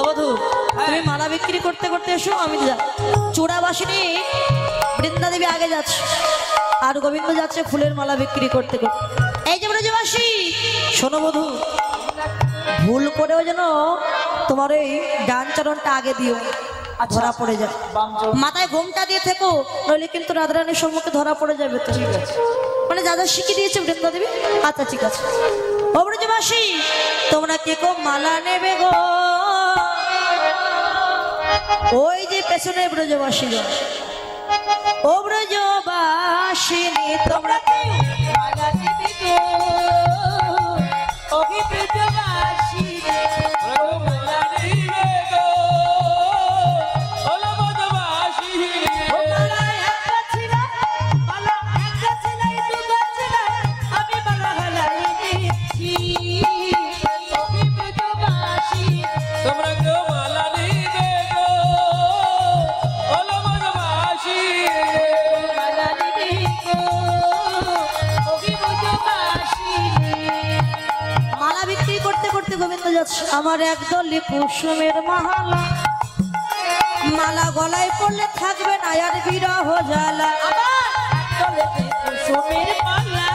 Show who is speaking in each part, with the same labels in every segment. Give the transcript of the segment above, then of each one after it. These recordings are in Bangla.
Speaker 1: বধূ তুমি মালা বিক্রি করতে করতে এসো, আমি চূড়াবাসিনী বৃন্দা দেবী আগে যাচ্ছে আর গোবিন্দ যাচ্ছে ফুলের মালা বিক্রি করতে করতে। এই যে ব্রজবাসী শোনো বধূ, ভুল করেও যেন তোমার এই ডান চরণটা আগে দিও, ধরা পড়ে যায়। মাথায় ঘোমটা দিয়ে থেকো, নইলে কিন্তু রাধারানীর সম্মুখে ধরা পড়ে যাবে। তো ঠিক আছে, মানে যা যা শিখিয়ে দিয়েছে বৃন্দা দেবী। আচ্ছা ঠিক আছে। ও ব্রজবাসী তোমরা কে কো মালা নেবে গো? ওই যে পেছনে ব্রজবাসী, ও ব্রজবাসিনী তোমরা কে মালা নেবে গো? ও ব্রজবাসী আমার একদল কুসুমের মালা, মালা গলায় পড়লে থাকবে না আর বিরহ জ্বালা। কুসুমের মালা,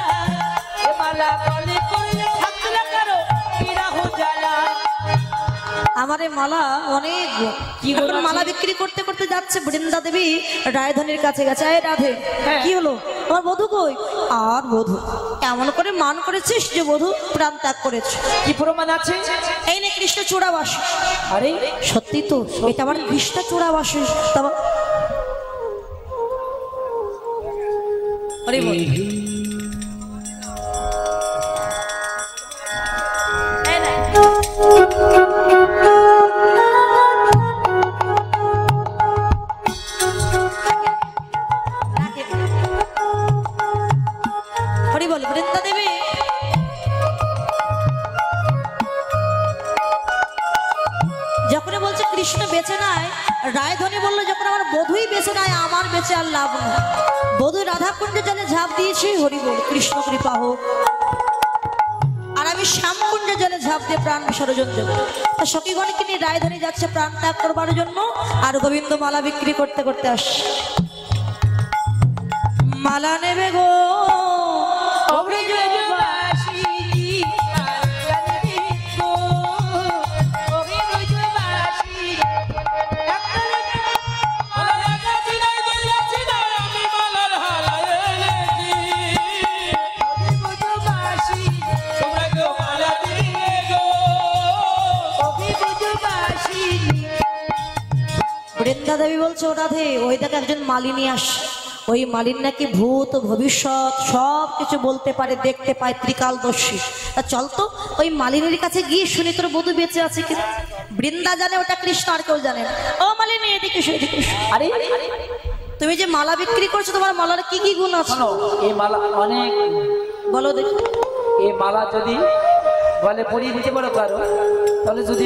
Speaker 1: মালা গলায় পড়লে থাকবে না কারো বিরহ জ্বালা। আমার এই মালা অনেক কি বলবো, মালা বিক্রি করতে করতে যাচ্ছে বৃন্দা দেবী রায়ধনীর কাছে গেছে। এই রাধে কি হলো, আমার বধূ কই? আর বধূ এমন করে মান করেছিস যে বধূ প্রাণ ত্যাগ করেছে।
Speaker 2: কি প্রমাণ আছে?
Speaker 1: এই নে কৃষ্ণ চূড়াবাসী।
Speaker 2: আরে
Speaker 1: সত্যি তো, এটা আমার কৃষ্ণ চূড়াবাসী। আরে বল বৃন্দা দেবী যখন বলছে কৃষ্ণ বেঁচে নাই, রায়ধনী বললো যখন আমার বধূই বেঁচে নাই, আমার বেঁচে আর লাভ নেই। বধূ রাধাকুণ্ডে জলে ঝাঁপ দিয়েছি, হরি বল কৃষ্ণ কৃপা হোক। আর আমি শ্যামকুণ্ডে জলে ঝাঁপ দিয়ে প্রাণ বিসর্জন দেব। তা সখীগণকে নিয়ে রায়ধনী যাচ্ছে প্রাণ ত্যাগ করবার জন্য, আর গোবিন্দ মালা বিক্রি করতে করতে আসছে। মালা নেবে গো বৃন্দা দেবী বলছে, ও রাধে ওই দেখে একজন মালিনী আস, ওই মালিনী নাকি ভূত ভবিষ্যৎ সব কিছু বলতে পারে, দেখতে পায়, ত্রিকালদর্শী। তা চল তো ওই মালিনীর কাছে গিয়ে শুনি তোর বধূ বেঁচে আছে কি। বৃন্দা জানে ওটা কৃষ্ণ, আর কেউ জানে। ও মালিনী এদিকে এসো, এদিকে এসো।
Speaker 2: আরে
Speaker 1: তুমি যে মালা বিক্রি করছো, তোমার মালার কি কি গুণ আছে?
Speaker 2: এই মালা অনেক,
Speaker 1: বলো দেখি।
Speaker 2: এই মালা যদি বলে পরিয়ে দিতে পারো কারো, তাহলে যদি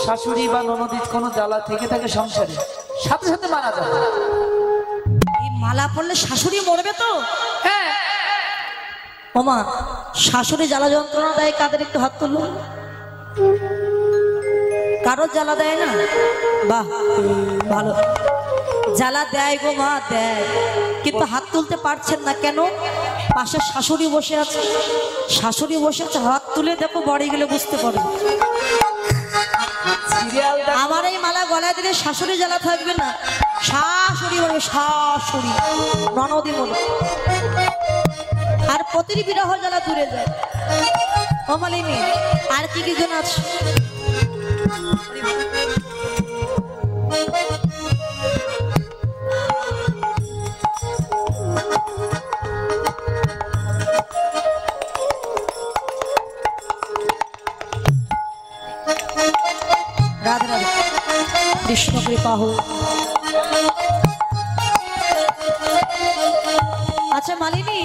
Speaker 2: শাশুড়ি বা ননদির কোনো জ্বালা থেকে থাকে সংসারে, সাথে সাথে মারা যাবে।
Speaker 1: এই মালা পড়লে শাশুড়ি মরবে তো?
Speaker 2: হ্যাঁ।
Speaker 1: ওমা, শাশুড়ি জ্বালা যন্ত্রণা দেয় কাদের? একটু হাত তুলো। কারো জ্বালা দেয় না? বাহ ভালো, জ্বালা দেয় গো মা, দেয়, কিন্তু হাত তুলতে পারছেন না কেন? পাশে শাশুড়ি বসে আছে, শাশুড়ি বসে আছে, হাত তুলে দেখো, বাড়ি গেলে বুঝতে পারবে। আমার এই মালা গলায় দিলে শাশুড়ি জ্বালা থাকবে না, শাশুড়ি বলবে, শাশুড়ি ননদি বলবে, আর পতির বিরহ জ্বালা দূরে যায়। ও মালিনী আর কি কি গুণ আছে? রাধে রাধে, কৃষ্ণ কৃপা হোক। আচ্ছা মালিনী,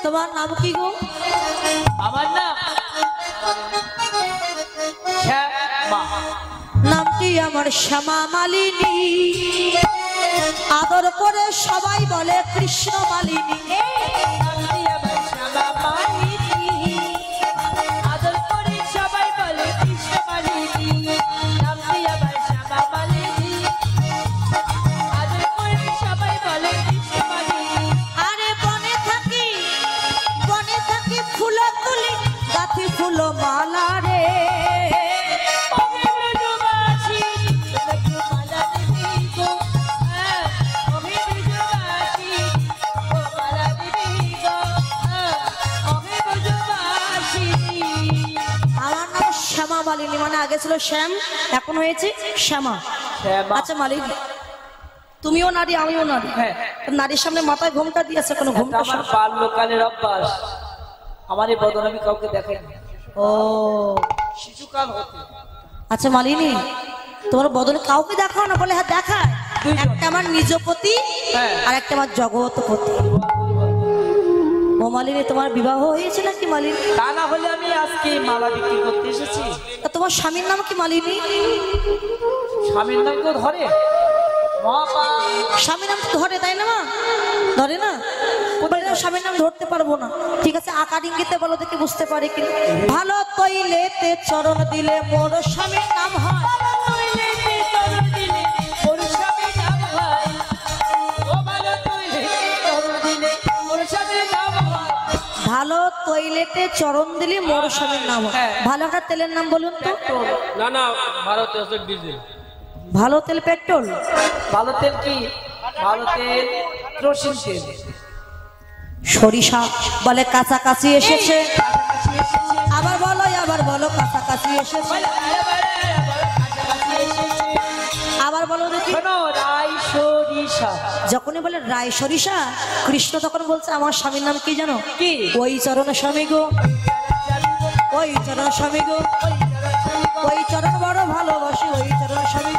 Speaker 1: তোমার নাম কি গো?
Speaker 2: আমার নাম শ্যামা।
Speaker 1: নামটি আমার শ্যামা মালিনী, আদর করে সবাই বলে কৃষ্ণ মালিনী।
Speaker 2: নামটি আমার শ্যামা মালিনী, আদর করে সবাই
Speaker 1: মালিনী, মানে আগে ছিল শ্যাম, এখন হয়েছে শ্যামা।
Speaker 2: শ্যামা।
Speaker 1: আচ্ছা মালিনী, তুমিও নারী আমিও নারী,
Speaker 2: হ্যাঁ।
Speaker 1: নারীর সামনে মাথায় ঘোমটা দিয়েছে, কোনো
Speaker 2: এটা
Speaker 1: ঘোমটা
Speaker 2: আমার বাল্যকালের অভ্যাস। আমার এই বদন আমি কাউকে দেখাইনি
Speaker 1: ও
Speaker 2: শিশুকাল হতে।
Speaker 1: আচ্ছা মালিনী, তোমার বদলে কাউকে দেখাও না? বলে হ্যাঁ দেখায়,
Speaker 2: দুইজন।
Speaker 1: একটা আমার নিজপতি
Speaker 2: হ্যাঁ।
Speaker 1: আর একটা আমার জগৎপতি। ও মালিনী, তোমার বিবাহ হয়েছে নাকি মালিনী?
Speaker 2: তা না হলে আমি আজকে মালা বিক্রি করতে এসেছি।
Speaker 1: তা তোমার স্বামীর নাম কি মালিনী?
Speaker 2: স্বামীর নাম তো ধরে মহাপা।
Speaker 1: স্বামীর নাম তো ধরে, তাই না মা? ধরে না? বলে না, স্বামীর নাম ধরতে পারবো না। ঠিক আছে, আকার ইঙ্গিতে বলো দেখি বুঝতে পারি কি। ভালো তৈলেতে চরণ দিলে মোর স্বামীর নাম হয়। ভালো তৈলেতে চরণ দিলে মোর স্বামীর নাম হয়।
Speaker 2: হ্যাঁ।
Speaker 1: ভালো একটা তেলের নাম বলুন তো।
Speaker 3: না না ভারতে আছে ডিজেল।
Speaker 1: ভালো তেল পেট্রোল?
Speaker 2: ভালো তেল কি? ভালো তেল কেরোসিন তেল।
Speaker 1: সরিষা বলে কাছাকাছি এসেছে, আবার বলো কাছাকাছি এসেছে, আবার বলো দেখি।
Speaker 2: শোনো, রাই সরিষা।
Speaker 1: যখনই বলে রায় সরিষা, কৃষ্ণ তখন বলছে আমার স্বামীর নাম কি জানো?
Speaker 2: কি?
Speaker 1: ওই চরণ স্বামী গো, ওই চরণ স্বামী গো, ওই চরণ বড় ভালোবাসি, ওই চরণ স্বামী।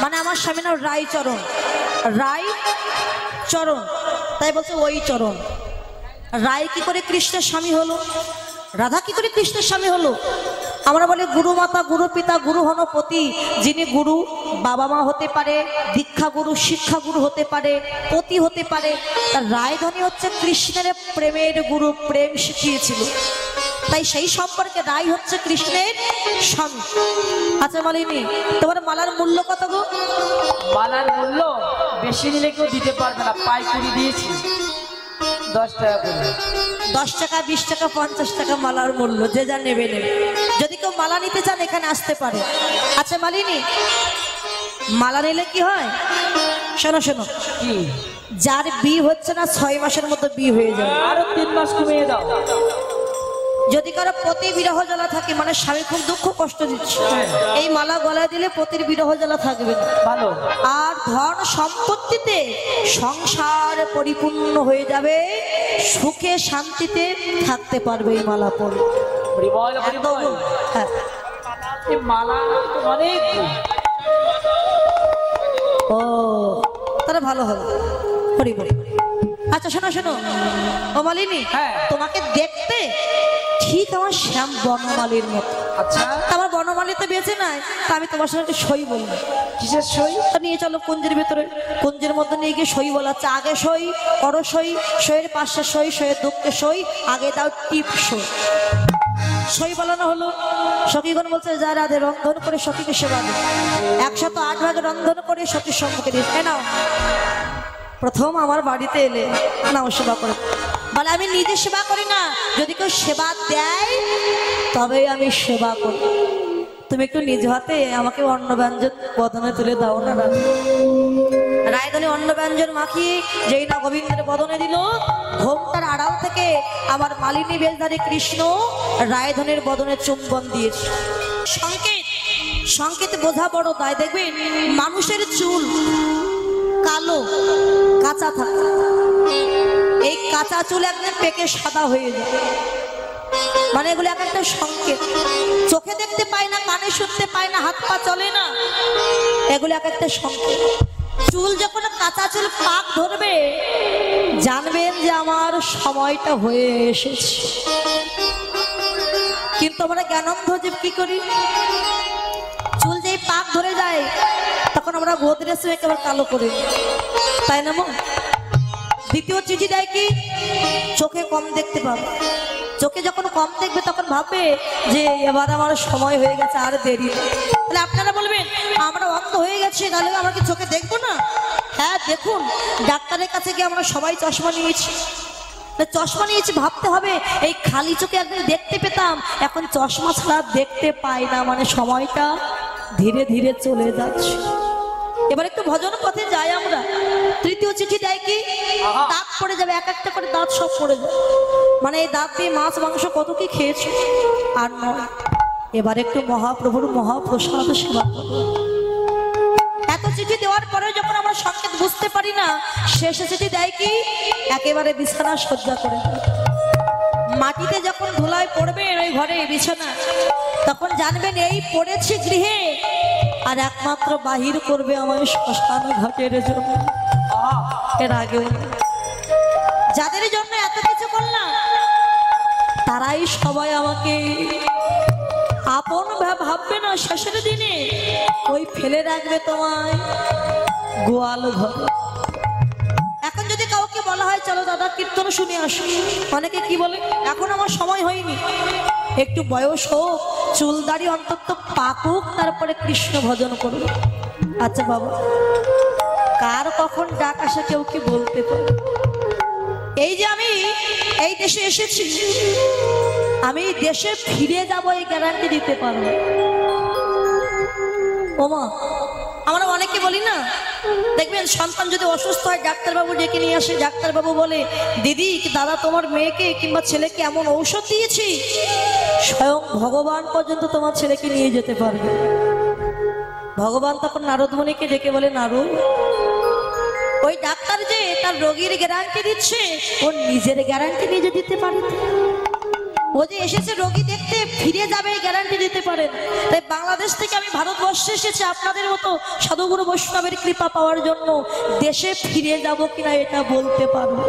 Speaker 1: মানে আমার স্বামী নাম রায় চরণ, রায় চরণ, তাই বলছে ওই চরণ। রায় কি করে কৃষ্ণের স্বামী হলো? রাধা কি করে কৃষ্ণের স্বামী হলো? আমরা বলি গুরু মাতা, গুরু পিতা, গুরু হনপতি। যিনি গুরু বাবা মা হতে পারে, দীক্ষা গুরু, শিক্ষা গুরু হতে পারে, পতি হতে পারে। তার রায়ধনী হচ্ছে কৃষ্ণের প্রেমের গুরু, প্রেম শিখিয়েছিল, তাই সেই সম্পর্কে রায় হচ্ছে কৃষ্ণের স্বামী। আচ্ছা মালিনী, তোমার মালার মূল্য কত গো?
Speaker 2: মালার মূল্য বেশি নিলে কেউ দিতে পারবে না, পাইকারি দিয়েছি 10 টাকা করে।
Speaker 1: 10 টাকা, 20 টাকা, 50 টাকা মালার মূল্য, যে যা নেবে নেবে। যদি কেউ মালা নিতে চান এখানে আসতে পারে। আচ্ছা মালিনী, মালা নিলে কি হয়? শোনো শোনো,
Speaker 2: কি?
Speaker 1: যার বিয়ে হচ্ছে না 6 মাসের মধ্যে বিয়ে হয়ে যাবে।
Speaker 2: আরো 3 মাস কমিয়ে দাও।
Speaker 1: যদি কারো পতি বিরহ জ্বালা থাকে, মানে স্বামী খুব দুঃখ কষ্ট দিচ্ছে, এই মালা গলায় দিলে পতির বিরহ জ্বালা থাকবে না।
Speaker 2: ভালো।
Speaker 1: আর ধন সম্পত্তিতে সংসার পরিপূর্ণ হয়ে যাবে, সুখে শান্তিতে থাকতে পারবে এই মালা পরে।
Speaker 2: পরিমল পরিমল।
Speaker 1: হ্যাঁ,
Speaker 2: এই মালা তো অনেক গুণ।
Speaker 1: ও তাহলে ভালো হবে। হরি বল। আচ্ছা শোনো শোনো, ও মালিনী,
Speaker 2: হ্যাঁ।
Speaker 1: তোমাকে দেখতে ঠিক আমার শ্যাম বনমালীর মতো।
Speaker 2: আচ্ছা,
Speaker 1: তা আমার বনমালী তো বেঁচে নাই, তা আমি তোমার সঙ্গে একটা সই বলবো।
Speaker 2: কিসের সই?
Speaker 1: তা নিয়ে চলো কুঞ্জের ভেতরে, কুঞ্জের মধ্যে নিয়ে গিয়ে সই বলাচ্ছে। আগে সই, পর সই, সইয়ের পাশে সই, সইয়ের দুঃখে সই, আগে দাও টিপ সই। সই বলানো হলো। সখীগণ বলছে যা রাধে রন্ধন করে সখীকে সেবা দে। 108 ভাগে রন্ধন করে সখীর সম্মুখে দিয়ে নাও। প্রথম আমার বাড়িতে এলে নাও সেবা করে। বলে আমি নিজে সেবা করি না, যদি কেউ সেবা দেয় তবেই আমি সেবা করি। তুমি একটু নিজ হাতে আমাকে অন্ন ব্যঞ্জন বদনে তুলে দাও না রাধে। রায়ধনী অন্ন ব্যঞ্জন মাখিয়ে যেই না গোবিন্দের বদনে দিল, ঘোমটার আড়াল থেকে আমার মালিনী বেশধারী কৃষ্ণ রায়ধনের বদনে চুম্বন দিয়েছে। সংকেত, সংকেত বোঝা বড় দায়। দেখবেন মানুষের চুল কালো কাঁচা থাকে, এই কাঁচা চুল একদম পেকে সাদা হয়ে যায়, মানে এগুলো এক একটা সংকেত। চোখে দেখতে পায় না, কানে শুনতে পায় না, হাত পা চলে না, এগুলো এক একটা সংকেত। চুল যখন কাঁচা চুল পাক ধরবে, জানবেন যে আমার সময়টা হয়ে এসেছে। কিন্তু আমরা জ্ঞানন্ধ জীব কি করি? চুল যেই পাক ধরে যায় তখন আমরা গোদরেজ একেবারে কালো করে, তাই না? দ্বিতীয় চিঠি দেয় কি? চোখে কম দেখতে পাবে। চোখে যখন কম দেখবে তখন ভাববে যে এবার আমার সময় হয়ে গেছে, আর দেরি। তাহলে আপনারা বলবেন আমরা অন্ধ হয়ে গেছি, তাহলে আমরা কি চোখে দেখবো না? হ্যাঁ দেখুন, ডাক্তারের কাছে গিয়ে আমরা সবাই চশমা নিয়েছি, চশমা নিয়েছি ভাবতে হবে এই খালি চোখে একদিন দেখতে পেতাম, এখন চশমা ছাড়া দেখতে পাই না, মানে সময়টা ধীরে ধীরে চলে যাচ্ছে। এবার একটু ভজন পথে যাই আমরা। তৃতীয় চিঠি দেয় কি, দাঁত পড়ে যাবে, এক একটা করে দাঁত সব পড়ে যাবে। মানে এই দাঁত দিয়ে মাছ মাংস কত কি খেয়েছো, আর নয়। এবার একটু মহাপ্রভুর মহাপ্রসাদ সেবা করবো। এত চিঠি দেওয়ার পরেও যখন আমরা সংকেত বুঝতে পারি না, শেষে চিঠি দেয় কি, একেবারে বিছানা সজ্জা করে দেয়। মাটিতে যখন ধুলায় পড়বে ওই ঘরে বিছানা, তখন জানবেন এই পড়েছি গৃহে, আর একমাত্র বাহির করবে আমার শ্মশান ঘাটের জন্য। এর আগে যাদের জন্য এত কিছু করলাম, তারাই সবাই আমাকে আপন ভাববে না। শেষের দিনে ওই ফেলে রাখবে তোমায় গোয়াল ঘর। এখন যদি কাউকে বলা হয় চলো দাদা কীর্তন শুনে আসো, অনেকে কি বলে, এখন আমার সময় হয়নি, একটু বয়স হোক, চুল দাড়ি অন্তত পাকুক, তারপরে কৃষ্ণ ভজন করব। আচ্ছা বাবা, কার কখন ডাক আসে কেউ কি বলতে পারে? এই যে আমি এই দেশে এসেছি, আমি দেশে ফিরে যাব এই গ্যারান্টি দিতে পারবো। ওমা, আমরা অনেকে বলি না, দেখবেন সন্তান যদি অসুস্থ হয় ডাক্তারবাবু ডেকে নিয়ে আসে, ডাক্তারবাবু বলে দিদি দাদা তোমার মেয়েকে কিংবা ছেলেকে এমন ঔষধ দিয়েছি, স্বয়ং ভগবান পর্যন্ত তোমার ছেলেকে নিয়ে যেতে পারবে। ভগবান তখন নারদমণিকে ডেকে বলে, নারদ, ওই ডাক্তার যে তার রোগীর গ্যারান্টি দিচ্ছে, ওর নিজের গ্যারান্টি নিজে দিতে পারে? ও যে এসেছে রোগী দেখতে, ফিরে যাবে গ্যারান্টি দিতে পারেন। তাই বাংলাদেশ থেকে আমি ভারতবর্ষে এসেছি আপনাদের মতো সাধুগুরু বৈষ্ণবের কৃপা পাওয়ার জন্য। দেশে ফিরে যাব কিনা এটা বলতে পারবো,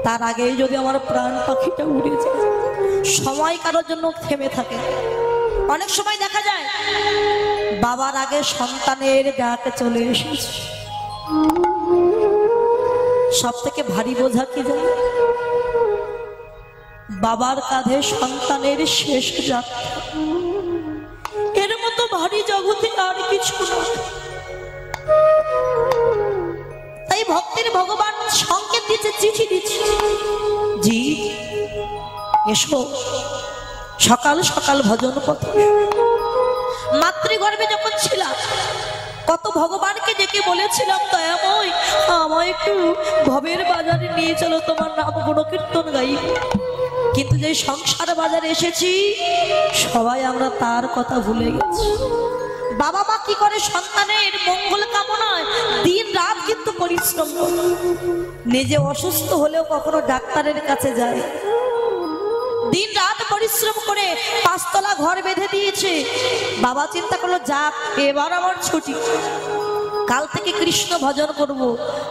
Speaker 1: তার আগেই যদি আমার প্রাণ পাখিটা উড়ে যায়। সময় কারোর জন্য থেমে থাকে। অনেক সময় দেখা যায় বাবার আগে সন্তানের ডাকে চলে এসেছে। সব থেকে ভারী বোঝা কি জানো? বাবার কাঁধে সন্তানের শেষ যাত্রা। এর মতো ভারী জগতে আর কিছু না। তাই ভক্তের ভগবান সংকেত দিচ্ছে, চিঠি দিচ্ছে, জি এসো সকাল সকাল ভজন পথ। মাতৃগর্ভে যখন ছিলাম কত ভগবানকে ডেকে বলেছিলাম, দয়াময় আমায় একটু ভবের বাজারে নিয়ে চলো, তোমার নাম গুণকীর্তন গাই। কিন্তু যে সংসার বাজারে এসেছি, সবাই আমরা তার কথা ভুলে গেছি। বাবা মা কি করে সন্তানের মঙ্গল কামনায় দিন রাত কিন্তু পরিশ্রম করে। নিজে অসুস্থ হলেও কখনো ডাক্তারের কাছে যায়, দিন রাত পরিশ্রম করে 5 তলা ঘর বেঁধে দিয়েছে। বাবা চিন্তা করলো, যাক এবার আমার ছুটি, কাল থেকে কৃষ্ণ ভজন করব।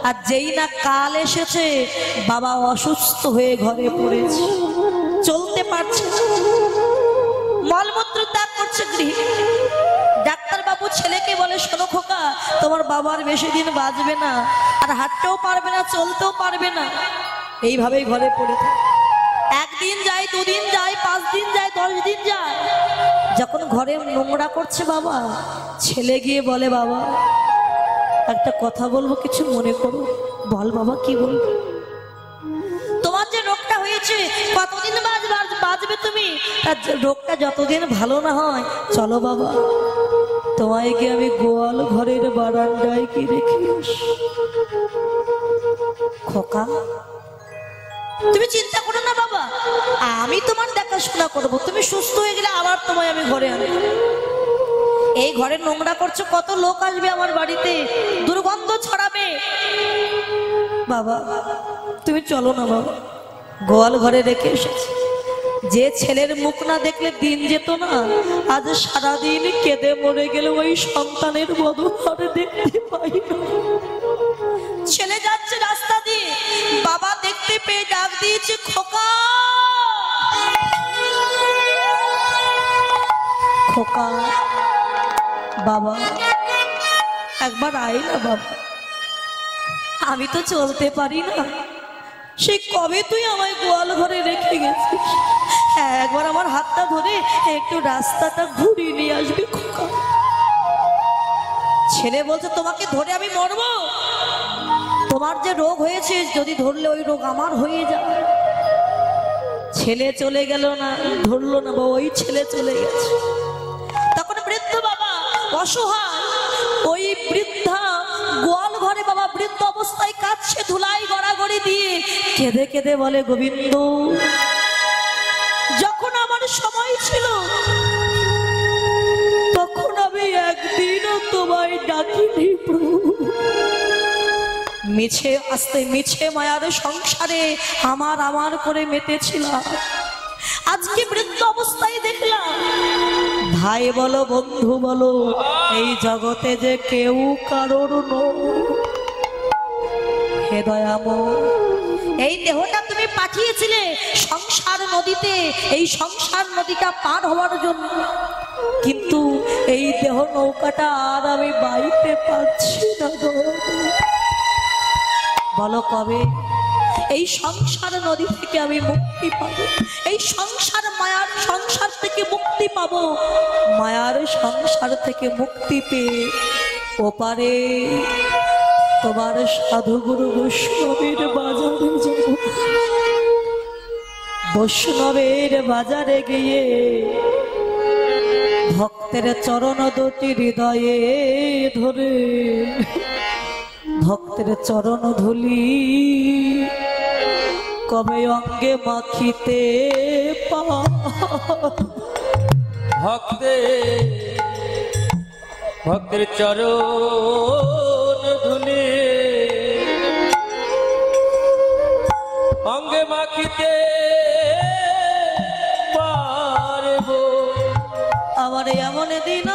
Speaker 1: আর যেই না কাল এসেছে, বাবা অসুস্থ হয়ে ঘরে পড়েছে, চলতে পারছে, মলমূত্র ত্যাগ করছে গৃহে। ডাক্তার বাবু ছেলেকে বলে, শোনো খোকা, তোমার বাবার বেশি দিন বাঁচবে না, আর হাঁটতেও পারবে না, চলতেও পারবে না। এইভাবেই ঘরে পড়ে থাকে। একদিন যায়, 2 দিন যায়, 5 দিন যায়, 10 দিন যায়। যখন ঘরে নোংরা করছে বাবা, ছেলে গিয়ে বলে, বাবা একটা কথা বলবো, কিছু মনে করো। বল বাবা, কি বলবো? তোমার যে রোগটা হয়েছে কতদিন বাঁচবে তুমি? রোগটা যতদিন ভালো না হয়, চলো বাবা তোমায় গিয়ে আমি গোয়াল ঘরের বারান্দায় কি রেখে আসি। খোকা তুমি চিন্তা করো না বাবা, আমি তোমার দেখাশোনা করবো, তুমি সুস্থ হয়ে গেলে আবার তোমায় আমি ঘরে আনবো। এই ঘরে নোংরা করছো, কত লোক আসবে আমার বাড়িতে, দুর্গন্ধ ছড়াবে। বাবা তুমি চলো না বাবা, গোয়াল ঘরে রেখে এসেছি। যে ছেলের মুখ না দেখলে দিন যেত না, আজ সারাদিন কেঁদে মরে গেলে ওই সন্তানের বদহার দেখতে পাই না। ছেলে যাচ্ছে রাস্তা দিয়ে, বাবা দেখতে পেয়ে ডাক দিয়েছে, খোকা খোকা, বাবা একবার আয় না বাবা, আমি তো চলতে পারি না, সে কবে তুই আমায় গোয়াল ঘরে রেখে গেছিস, একবার আমার হাতটা ধরে একটু রাস্তাটা ঘুরিয়ে নিয়ে আসবি খোকা। ছেলে বলছে, তোমাকে ধরে আমি মরবো? তোমার যে রোগ হয়েছে, যদি ধরলে ওই রোগ আমার হয়ে যাবে। ছেলে চলে গেল না, ধরলো না বাবা, ওই ছেলে চলে গেছে। তখন বৃদ্ধ বাবা অসহায়, ওই বৃদ্ধা গোয়াল ঘরে বাবা বৃদ্ধ অবস্থায় কাঁদছে, ধুলাই গড়াগড়ি দিয়ে কেঁদে কেঁদে বলে, গোবিন্দ, যখন আমার সময় ছিল তখন আমি একদিনও তোমায় ডাকিনি প্রভু। মিছে আস্তে মিছে মায়ার সংসারে আমার করে মেতেছিলাম। আজকে বৃদ্ধ অবস্থায় দেখলাম, ভাই বলো বন্ধু বলো, এই জগতে যে কেউ কারোর নয়। হে দয়াময়, এই দেহটা তুমি পাঠিয়েছিলে সংসার নদীতে, এই সংসার নদীটা পার হওয়ার জন্য, কিন্তু এই দেহ নৌকাটা আর আমি বাইতে পারছি না। বলো কবে এই সংসার নদী থেকে আমি মুক্তি পাবো, এই সংসার মায়ার সংসার থেকে মুক্তি পাবো। মায়ার সংসার থেকে মুক্তি পেয়ে ওপারে তোমার সাধুগুরু বৈষ্ণবের বাজারে যাব। বৈষ্ণবের বাজারে গিয়ে ভক্তের চরণ দুটি হৃদয়ে ধরে ভক্তের চরণ ধুলি কবে অঙ্গে মাখিতে পা।
Speaker 3: ভক্তের চরণ ধুলি অঙ্গে মাখিতে পারব।
Speaker 1: আমার এমন দিন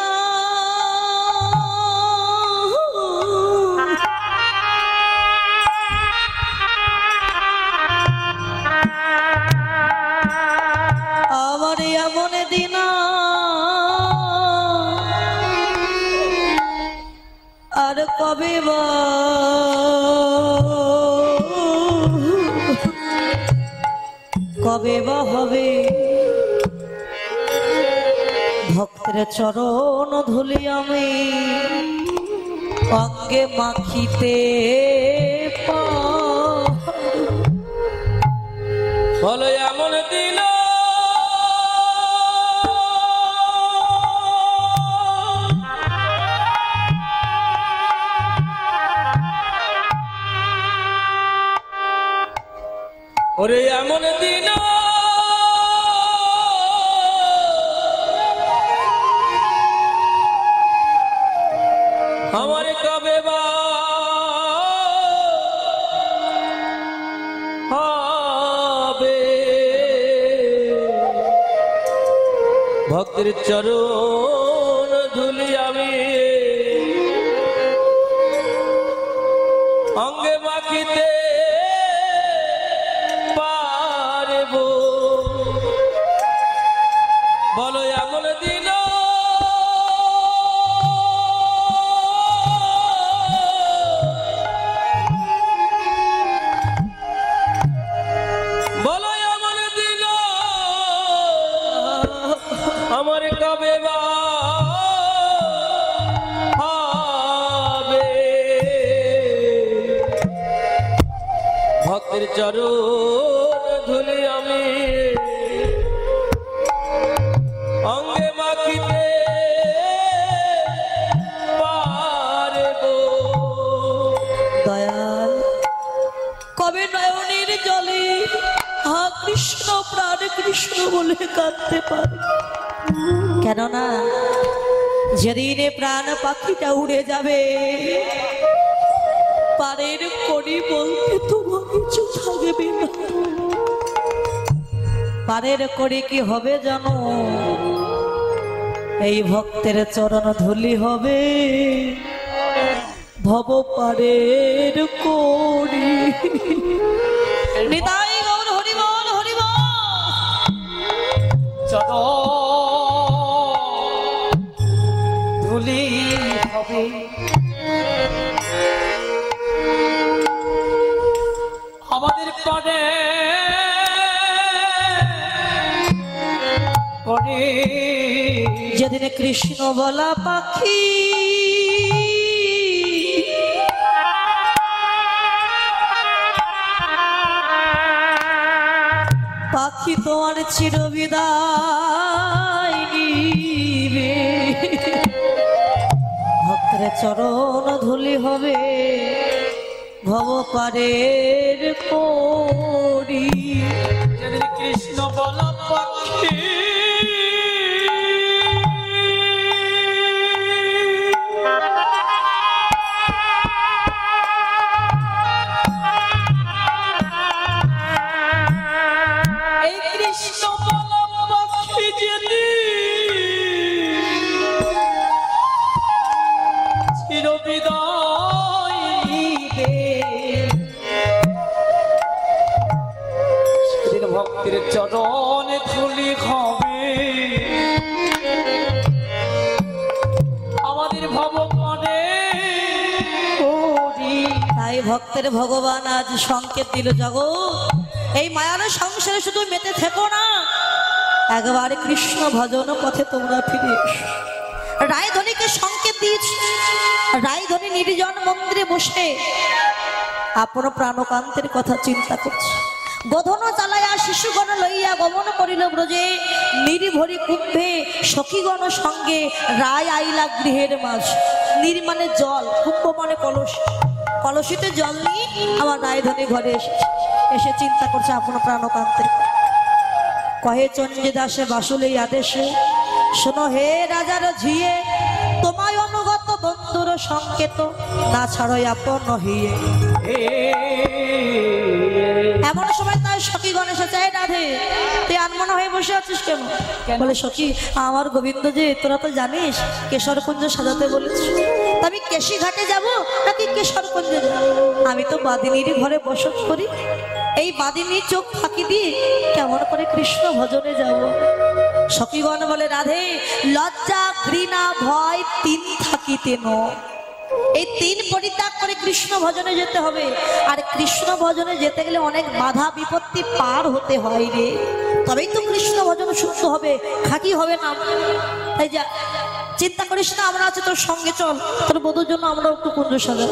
Speaker 1: আমার এমন দিন আর কবে বা হবে। ভক্তের চরণ ধুলি আমি অঙ্গে মাখিতে
Speaker 3: বলো এমন দিন ওরে এমন দিন আমার কবে বা হবে। ভক্তের চরণ ধুলি আমি অঙ্গে মাখিতে পারব। বলো এমন দিন আমার কবে বা হবে। ভক্তের চরণ ধুলি আমি অঙ্গে মাখিতে পারব।
Speaker 1: দয়াল কবে নয়নের জলে হা কৃষ্ণ প্রাণ কৃষ্ণ বলে কাঁদতে পারে, কেননা যেদিন প্রাণ পাখিটা উড়ে যাবে পারের কড়ি বলতে তোমার কিছু থাকবে না। পারের কড়ি কি হবে জানো? এই ভক্তের চরণ ধুলি হবে ভব পারের কড়ি। নিতাই গৌর হরি বল হরি বল।
Speaker 2: ধুলি হবে আমাদের পরে পরে
Speaker 1: যেদিন কৃষ্ণ বলা পাখি পাখি তোমার চিরবিদায় নিবে। ভক্তের চরণ ধুলি হবে ভব পারের করি।
Speaker 2: যেদিন কৃষ্ণ বল পক্ষী এই কৃষ্ণ বল পক্ষী যেদিন চিরবিদায় নিবে, সেদিন ভক্তের চরণে ধুলি হবে আমাদের ভবপানে করি।
Speaker 1: তাই ভক্তের ভগবান আজ সংকেত দিল, জগৎ এই মায়ার সংসারে শুধু মেতে থেকো না, একবার কৃষ্ণ ভজন পথে তোমরা ফিরে এসো। রায়ধনীকে সংকেত দিয়েছে। রায়ধনী নির্জন মন্দিরে বসে আপন প্রাণকান্তের কথা চিন্তা করছে। গোধন চালাইয়া শিশুগণ লইয়া গমন করিল ব্রজে, নির্ভরি কুম্ভে সখীগণ সঙ্গে রায় আইলা গৃহের মাঝ। নির মানে জল, কুম্ভ মানে কলস, কলসিতে জল নিয়ে আমার রায়ধনী ঘরে এসে চিন্তা করছে আপন প্রাণকান্তের। কহে চণ্ডী দাসে বাসুলে আদেশে, শোনো হে রাজার ঝিয়ে, তোমায় অনুগত বন্ধুর সংকেত না ছাড়ো আপন হিয়ে। এমন সময় তাই সখী গণেশে চাই, রাধে তুই আনমনা হয়ে বসে আছিস কেন? বলে সখী আমার গোবিন্দ যে তোরা তো জানিস কেশরকুঞ্জ সাজাতে বলেছি, আমি কেশি ঘাটে যাব নাকি কেশরকুঞ্জে যাব? আমি তো বাদিনীর ঘরে বসত করি, এই বাদিনী চোখ ফাঁকি দিয়ে কেমন করে কৃষ্ণ ভজনে যাব? সখীগণ বলে রাধে লজ্জা ঘৃণা ভয় তিন থাকিতে ন, এই তিন পরিত্যাগ করে কৃষ্ণ ভজনে যেতে হবে। আর কৃষ্ণ ভজনে যেতে গেলে অনেক বাধা বিপত্তি পার হতে হয় রে, তবেই তো কৃষ্ণ ভজন শুদ্ধ হবে, খাঁটি হবে না। তাই যা চিন্তা করিস না, আমরা আছি তোর সঙ্গে, চল তোর বধুর জন্য আমরা একটু কুঞ্জ সাজা।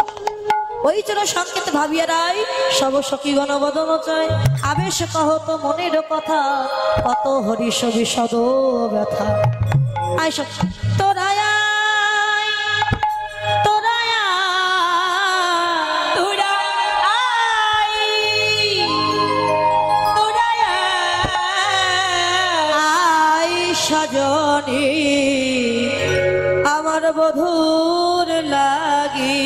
Speaker 1: ওই চল সংকেত ভাবিয়া রাই সব সখীগণ বদন চায়, আবেশ কহ তো মনের কথা কত হরিষ বিষদ ব্যথা। আয় সখী তোরা সজনী আমার বধুর লাগি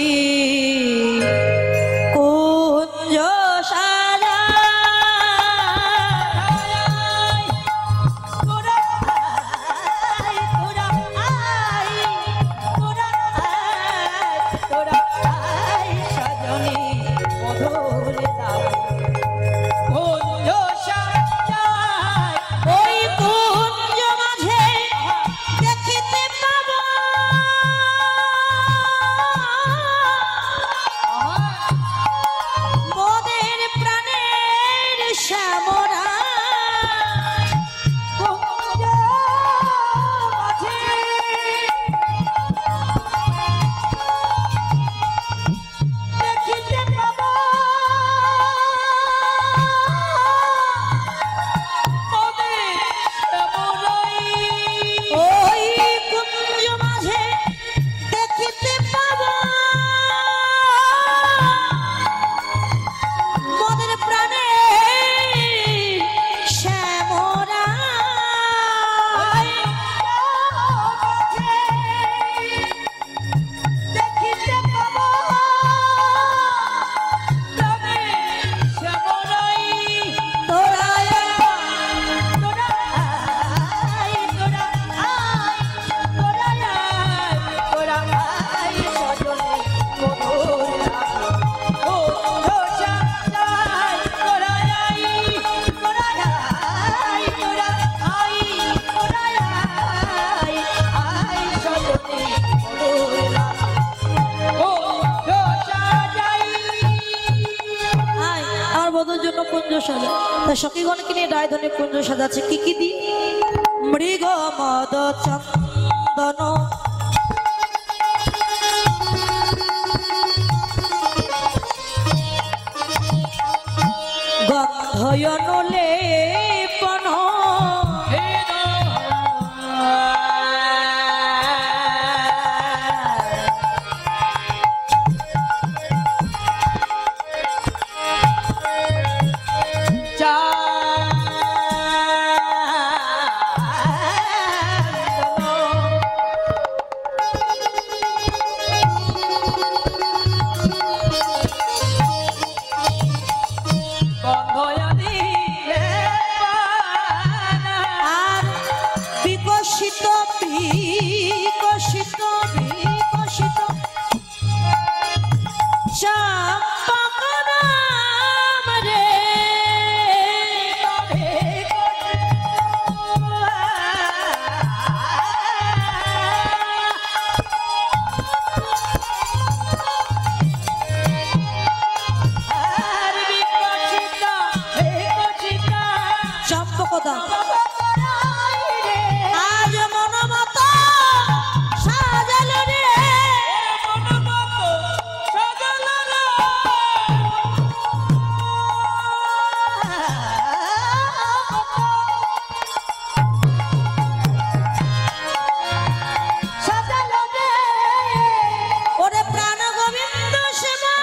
Speaker 1: কুঞ্জ সাজা। সজনী বধুর সখীগণকে নিয়ে রায়ধনী কুঞ্জ সাজাচ্ছে। কি কি দি? মৃগ মদ চন্দন গন্ধয়ন লেপন বিকশিত বিকশিত বিকশিত চম্পকরাম রে চম্পকদা আজ মনমত সাজালো রে সাজালো রে ওরে প্রাণ গোবিন্দ সেবা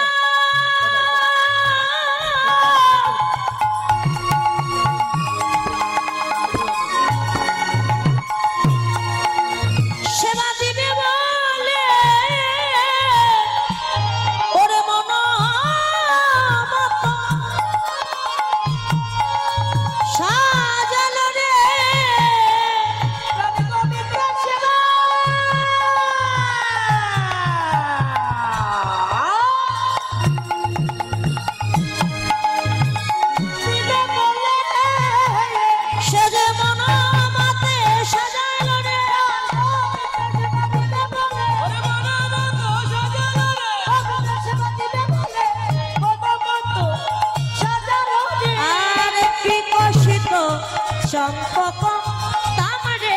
Speaker 1: সেবা দিবে বলে ওরে মন মত সাজালো রে গোবিন্দ সেবা দিবে বলে সে যে মন মতে সাজালো রে আর বিকশিত চম্পক তামরে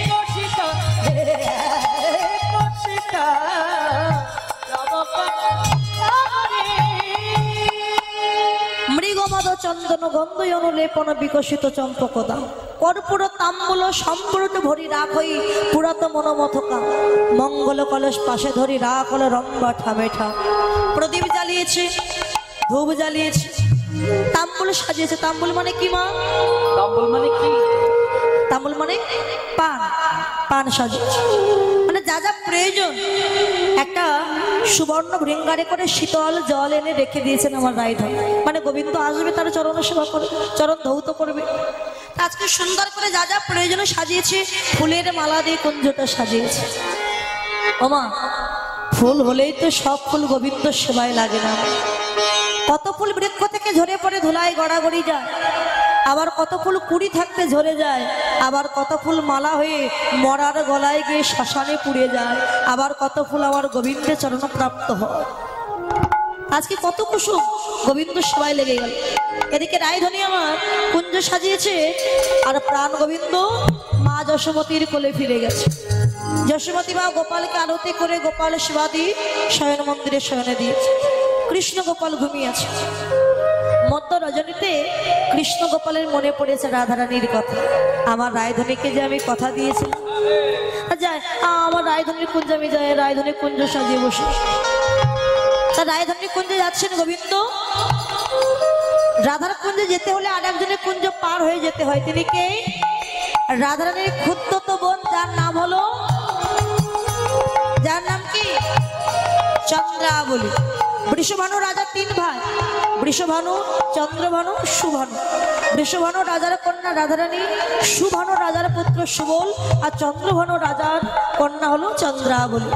Speaker 1: বিকশিত বিকশিত মৃগমদ চন্দন গন্ধ অনুলেপন বিকশিত চম্পকদা কর্পূর তাম্বুল সম্পূর্ণ ভরি রাখই পুরাত মনোমথকা মঙ্গল কলস পাশে ধরি রাখ হল রম্বা ঠামেঠা প্রদীপ জ্বালিয়েছে ধূপ জ্বালিয়েছে তাম্বুল সাজিয়েছে তাম্বুল মানে কি মা
Speaker 2: তাম্বুল মানে কি?
Speaker 1: তাম্বুল মানে পান পান সাজিয়েছে মানে যা যা প্রয়োজন একটা সুবর্ণ ভৃঙ্গারে করে শীতল জল এনে রেখে দিয়েছেন আমার রায়ধন মানে গোবিন্দ আসবে তার চরণ সেবা করবে চরণ ধৌত করবে আজকে সুন্দর করে যা যা প্রয়োজন সাজিয়েছে ফুলের মালা দিয়ে কুঞ্জটা সাজিয়েছে ওমা ফুল হলেই তো সব ফুল গোবিন্দ সেবায় লাগে না কত ফুল বৃক্ষ থেকে ঝরে পড়ে ধুলায় গড়াগড়ি যায় আবার কত ফুল কুড়ি থাকতে ঝরে যায় আবার কত ফুল মালা হয়ে মরার গলায় গিয়ে শ্মশানে পুড়ে যায় আবার কত ফুল আমার গোবিন্দের চরণ প্রাপ্ত হয় আজকে কত কুসুম গোবিন্দ সেবায় লেগে গেল এদিকে রায়ধনী আমার কুঞ্জ সাজিয়েছে আর প্রাণ গোবিন্দ মা যশোমতীর কোলে ফিরে গেছে যশোমতী মা গোপালকে আরতি করে গোপাল সেবা দিয়ে শয়ন মন্দিরে শয়নে দিয়েছে কৃষ্ণ গোপাল ঘুমিয়েছে মধ্য রজনীতে কৃষ্ণ গোপালের মনে পড়েছে রাধারানীর কথা আমার রায়ধনীকে যে আমি কথা দিয়েছিলাম যায় আমার রায়ধনীর কুঞ্জ আমি যাই রায়ধনীর কুঞ্জ সাজিয়ে বসে তা রায়ধনীর কুঞ্জে যাচ্ছেন গোবিন্দ রাধার কুঞ্জে যেতে হলে আর একজনের কুঞ্জ পার হয়ে যেতে হয় তিনি কে রাধারানীর ক্ষুদ্রত বোন যার নাম হলো যার নাম কি চন্দ্রাবলী বৃষভানু রাজার তিন ভাই বৃষভানু চন্দ্রভানু সুভানু বৃষভানু রাজার কন্যা রাধারানী সুভানু রাজার পুত্র সুবল আর চন্দ্রভানু রাজার কন্যা হলো চন্দ্রাবলী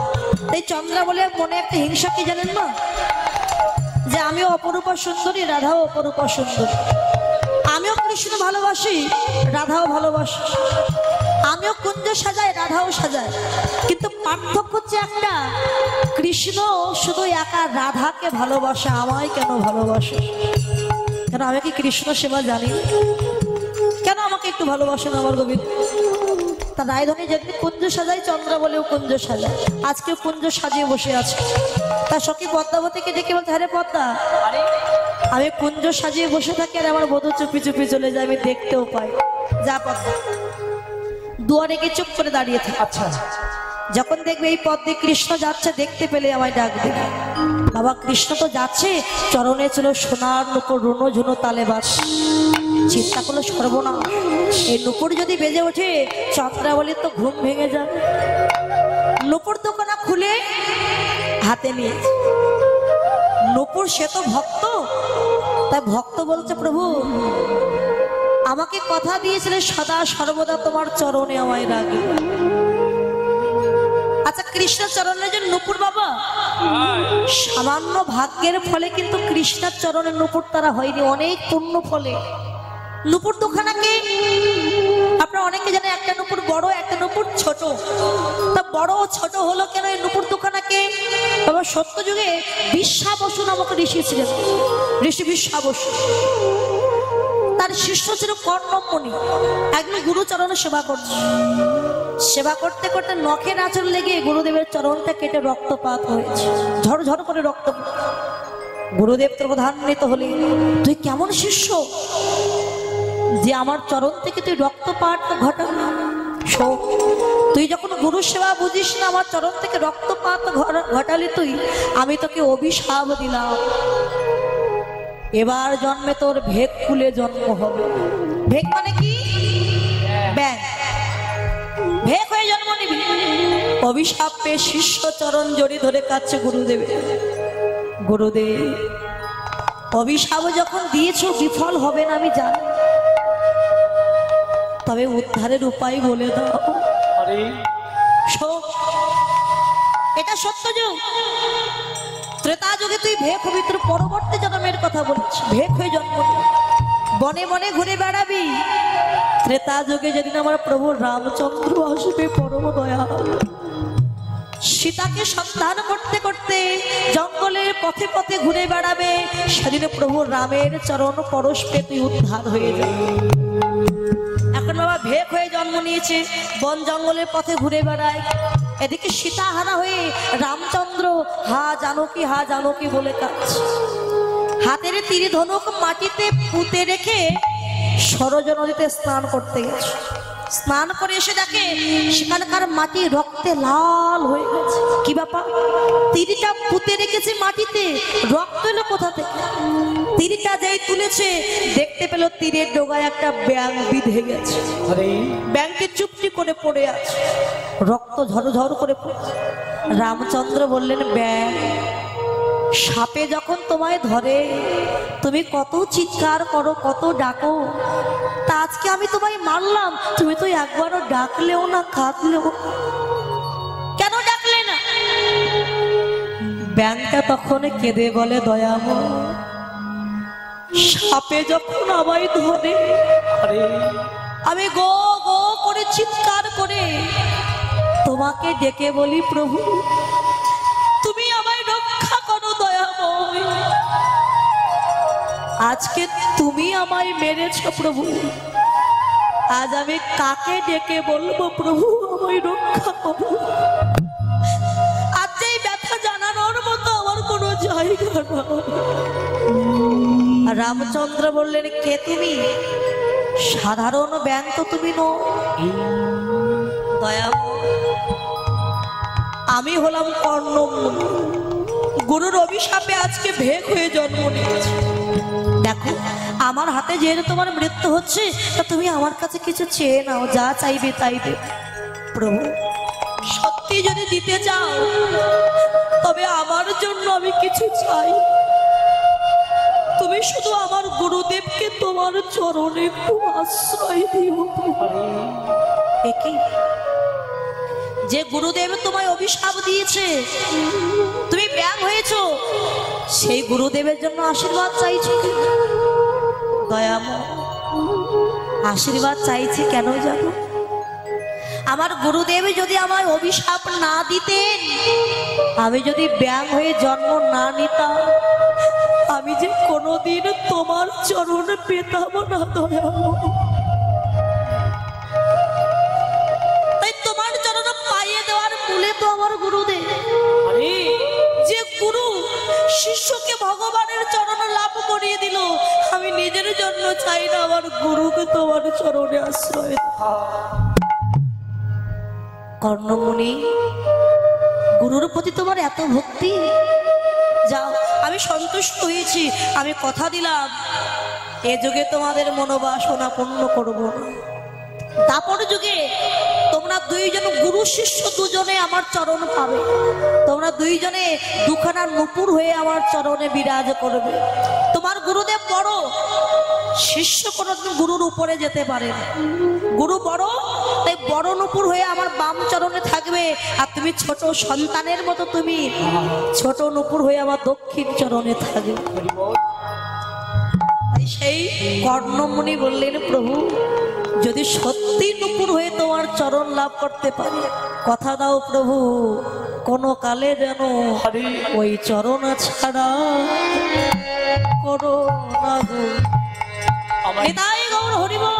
Speaker 1: এই চন্দ্রাবলীর মনে একটা হিংসা কি জানেন না যে আমিও অপরূপা সুন্দরী রাধাও অপরূপা সুন্দরী আমিও কৃষ্ণ ভালোবাসি রাধাও ভালোবাসি আমিও কুঞ্জ সাজাই রাধাও সাজায় কিন্তু পার্থক্য হচ্ছে একটা কৃষ্ণ শুধু একা রাধাকে ভালোবাসে আমায় কেন ভালোবাসে কেন আমি কি কৃষ্ণ সেবা জানি কেন আমাকে একটু ভালোবাসেন আমার গোবিন্দ তা রায়ধনী যেদিন কুঞ্জ সাজাই চন্দ্রা বলেও কুঞ্জ সাজায় আজকে কুঞ্জ সাজিয়ে বসে আছে তা সখী পদ্মাবতীকে ডেকে বলতে আরে পদ্মা আমি কুঞ্জ সাজিয়ে বসে থাকি আর আমার বধূ চুপি চুপি চলে যায় আমি দেখতেও পাই যা পদ্মা দুয়ারে গিয়ে চুপ করে দাঁড়িয়ে থাকে
Speaker 2: আচ্ছা
Speaker 1: যখন দেখবে এই পথ দিয়ে কৃষ্ণ যাচ্ছে দেখতে পেলে আমায় ডাক দেবে বাবা কৃষ্ণ তো যাচ্ছে চরণে ছিল সোনার নুপুর রুনো ঝুনো তালে বাস চিন্তা করলো সর্বনাশ এই নুপুর যদি বেজে ওঠে চন্দ্রাবলীর তো ঘুম ভেঙে যাবে নুপুর দোকানা খুলে হাতে নিয়েছে নুপুর সে তো ভক্ত তাই ভক্ত বলছে প্রভু আমাকে কথা দিয়েছিলে সদা সর্বদা তোমার চরণে আমায় রাখবে। আচ্ছা, কৃষ্ণের চরণের যে নূপুর বাবা, সামান্য ভাগ্যের ফলে কিন্তু কৃষ্ণের চরণের নূপুর তারা হয়নি, অনেক পুণ্য ফলে। নূপুর দুখানাকে আপনারা অনেকে জানেন, একটা নূপুর বড়, একটা নূপুর ছোট। তা বড় ও ছোট হলো কেন এই নূপুর দুখানাকে? বাবা সত্য যুগে বিশ্বাবসু নামক ঋষি ছিলেন, ঋষি বিশ্বাবসু। তার শিষ্য ছিল কর্ণমণি। একদিন গুরুচরণে সেবা করছে, সেবা করতে করতে নখের আঁচড় লেগে গুরুদেবের চরণটা কেটে রক্তপাত হয়েছে, ঝড় ঝড় করে রক্ত। গুরুদেব তো প্রধান্বিত হলেন, তুই কেমন শিষ্য যে আমার চরণ থেকে তুই রক্তপাত ঘটালি? তুই যখন গুরু সেবা বুঝিস না, আমার চরণ থেকে রক্তপাত ঘটালি তুই, আমি তোকে অভিশাপ দিলাম, এবার জন্মে তোর ভেক খুলে জন্ম হবে। ভেক মানে কি? ব্যাং। ভেক হয়ে জন্ম নিবি। অভিশাপ পেয়ে শিষ্য চরণ জড়ি ধরে কাছে গুরুদেব। গুরুদেব, অভিশাপ যখন দিয়েছ বিফল হবে না আমি জানি, তবে উদ্ধারের উপায় বলে দাও। এটা সত্য যুগ। ত্রেতা যুগে তুই ভেক হবি, তোর পরবর্তী জন্মের কথা বলছি। ভেক হয়ে জন্ম বনে বনে ঘুরে বেড়াবি। ত্রেতা যুগে যেদিন আমার প্রভু রামচন্দ্র আসবে পরম দয়াল, সীতাকে সন্ধান করতে করতে জঙ্গলের পথে পথে ঘুরে বেড়াবে, সেদিন প্রভু রামের চরণ পরশ পেয়ে তুই উদ্ধার হয়ে যাবে। এখন বাবা ভেক হয়ে জন্ম নিয়েছে, বন জঙ্গলের পথে ঘুরে বেড়ায়। এদিকে সীতা হারা হয়ে রামচন্দ্র হা জানকী বলে কাঁদছে। হাতের তীরে ধনুক মাটিতে পুঁতে রেখে সরজ নদীতে স্নান করতে গেছে। স্নান করে এসে দেখে সেখানকার মাটি রক্তে লাল হয়ে গেছে। কি ব্যাপার? তীরটা পুঁতে রেখেছে মাটিতে, রক্ত এলো কোথা থেকে? তীরটা যেই তুলেছে দেখতে পেল তীরের ডোগায় একটা ব্যাঙ বিঁধে গেছে। ব্যাঙকে চুপটি করে পড়ে আছে, রক্ত ঝরঝর করে পড়ছে। রামচন্দ্র বললেন, ব্যাঙ, সাপে যখন তোমায় ধরে তুমি কত চিৎকার করো, কত ডাকো, তা আজকে আমি তোমায় মারলাম, তুমি তো একবারও ডাকলেও না, কাঁদলেও। কেন ডাকলে না? ব্যাঙটা তখন কেঁদে বলে, দয়াময়, সাপে যখন আমায় ধরে আমি গো গো করে চিৎকার করে তোমাকে ডেকে বলি, প্রভু তুমি আমায় রক্ষা করো দয়াময়। আজকে তুমি আমায় মেরেছ প্রভু, আজ আমি কাকে ডেকে বলবো প্রভু আমায় রক্ষা করো? আজ এই ব্যথা জানানোর মতো আমার কোনো জায়গা না। রামচন্দ্র বললেন, কে তুমি? সাধারণ ব্যাঙ তো তুমি নো, দয়াময়, আমি হলাম কর্ণমণি। গুরুর অভিশাপে আজকে ভেক হয়ে জন্ম নিয়েছে। দেখো আমার হাতে যেহেতু তোমার মৃত্যু হচ্ছে, তা তুমি আমার কাছে কিছু চেয়ে নাও, যা চাইবে তাই দেব। প্রভু সত্যি যদি দিতে চাও তবে আমার জন্য আমি কিছু চাই। তুমি শুধু আমার গুরুদেবকে তোমার চরণে একটু আশ্রয় দিও। একই যে গুরুদেব তোমায় অভিশাপ দিয়েছে, তুমি ব্যাঙ হয়েছো, সেই গুরুদেবের জন্য আশীর্বাদ চাইছো। দয়াময়, আশীর্বাদ চাইছি কেন জানো? আমার গুরুদেব যদি আমায় অভিশাপ না দিতেন, আমি যদি ব্যাঙ হয়ে জন্ম না নিতাম, আমি যে কোনোদিন তোমার চরণ পেতাম না দয়াময়। তাই তোমার চরণ পাইয়ে দেওয়ার মূলে তো আমার গুরুদেব। যে গুরু শিষ্যকে ভগবানের চরণ লাভ করিয়ে দিল, আমি নিজের জন্য চাই না, আমার গুরুকে তোমার চরণে আশ্রয়। কর্ণমণি, গুরুর প্রতি তোমার এত ভক্তি, যাও, আমি সন্তুষ্ট হয়েছি। আমি কথা দিলাম এ যুগে তোমাদের মনোবাসনা পূর্ণ করব না। দাপর যুগে তোমরা দুইজন গুরু শিষ্য দুজনে আমার চরণ পাবে। তোমরা দুইজনে দুখানা নূপুর হয়ে আমার চরণে বিরাজ করবে। তোমার গুরুদেব বড়, শিষ্য কোনোদিন গুরুর উপরে যেতে পারে না। গুরু বড়, তাই বড় নুপুর হয়ে আমার বাম চরণে থাকবে, আর তুমি ছোট সন্তানের মতো তুমি ছোট নুপুর হয়ে আমার দক্ষিণ চরণে থাকবে। তাই সেই কর্ণমুনি বললেন, প্রভু যদি সত্যি নুপুর হয়ে তোমার চরণ লাভ করতে পারি, কথা দাও প্রভু কোনো কালে যেন ওই চরণ ছাড়া করো না গো। নিতাই গৌর হরি বল।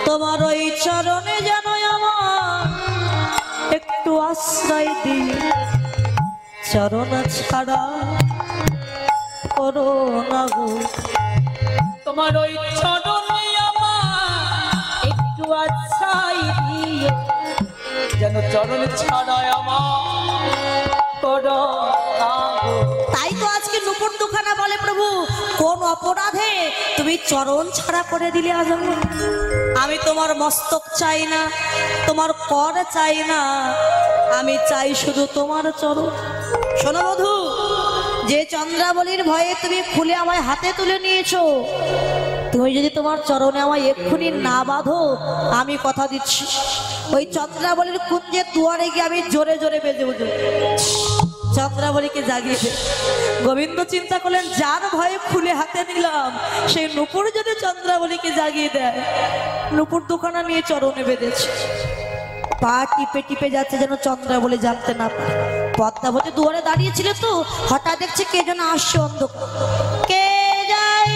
Speaker 1: তোমার ওই চরণে যেন আমার একটু আশ্রয় দিই, চরণ ছাড়া করো না গো।
Speaker 2: তোমার ওই চরণে আমার একটু আশ্রয় দিও, যেন চরণ ছাড়া আমার করো না গো।
Speaker 1: তাই তো আজকে নুপুর দুখানা বলে, প্রভু কোন অপরাধে তুমি চরণ ছাড়া করে দিলে আজ আমার? আমি তোমার মস্তক চাই না, তোমার কর চাই না, আমি চাই শুধু তোমার চরণ। শোনো বধূ, যে চন্দ্রাবলীর ভয়ে তুমি খুলে আমায় হাতে তুলে নিয়েছো, তুমি যদি তোমার চরণে আমায় এক্ষুনি না বাঁধো, আমি কথা দিচ্ছি ওই চন্দ্রাবলীর কুঞ্জের দুয়ারে গিয়ে আমি জোরে জোরে বেজে উঠব, চন্দ্রাবলীকে জাগিয়ে দে। গোবিন্দ চিন্তা করলেন, যার ভয়ে খুলে হাতে নিলাম সেই নুপুর যদি চন্দ্রাবলীকে জাগিয়ে দেয়। নুপুর দুখানা নিয়ে চরণে বেঁধেছে, পা টিপে টিপে যাচ্ছে যেন চন্দ্রাবলী জানতে না পারে। পদ্মাবতী দুয়ারে দাঁড়িয়েছিল তো, হঠাৎ দেখছে কে যেন আসছে অন্ধকার। কে যায়?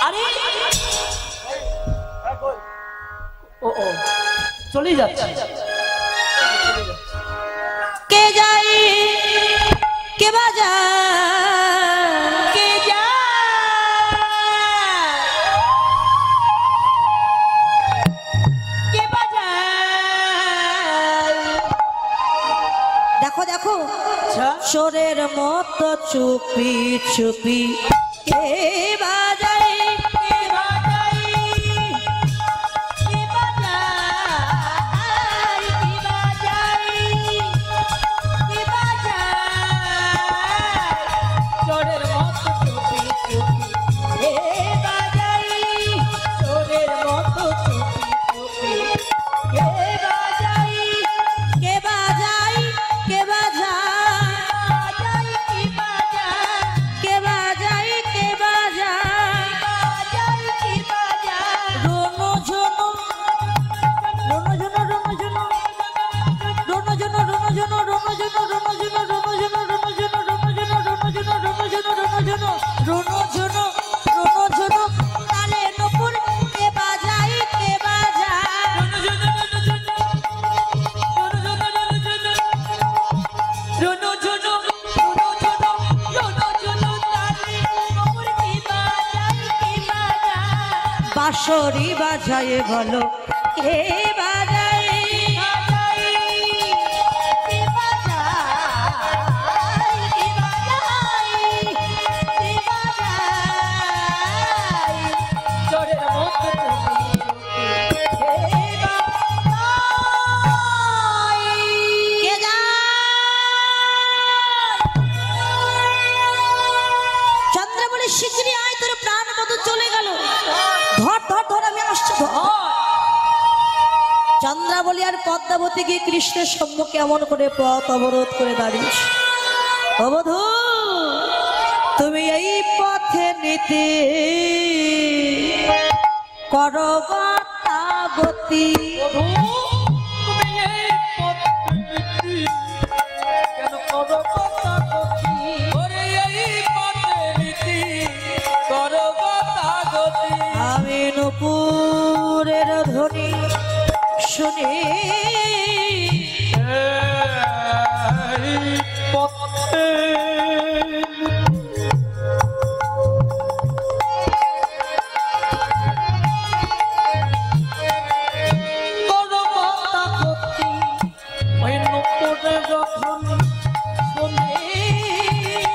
Speaker 2: আরে ও ও চলে যাচ্ছে।
Speaker 1: কে যায়? কে বাজায়? কে যায়? কে বাজায়? দেখো দেখো, চোরের মতো চুপি চুপি কে বাজায়? কে বাজায়? কে বাজায়? কে বাজায়? কে বাজায়? চোরের মতো চুপি চুপি কে বাজায়? চোরের মতো চুপি চুপি কে বাজায়? কে বাজায়? কে বাজায়? কে বাজায়? কে বাজায়? কে বাজায়? রোনো ঝোনো, রোনো ঝোনো, রোনো ঝোনো, রোনো ঝোনো, রোনো ঝোনো, রোনো ঝোনো, রোনো ঝোনো, রোনো ঝোনো, রোনো ঝোনো, রোনো ঝোনো, রোনো ঝোনো, রোনো ঝোনো, রোনো ঝোনো, রোনো ঝোনো, রোনো ঝোনো, তালে নুপুর কে বাজায়? কে বাজায়? বাঁশরি বাজায় বলো কে বাজায়? কে বাজায়? কে বাজায়? কে বাজায়? চোরের মতো কে বাজায়? কে যায়? চন্দ্রাবলী শিগগিরই আয়, তোর প্রাণ মতো চলে গেল। ধর ধর ধর, আমি আসছি। চন্দ্রাবলী আর পদ্মাবতী গিয়ে কৃষ্ণের সম্মুখে এমন করে পথ অবরোধ করে দাঁড়িয়েছে। ও বধূ, তুমি এই পথে নিতে করো গতি। আমি নুপুরের ধ্বনি শুনি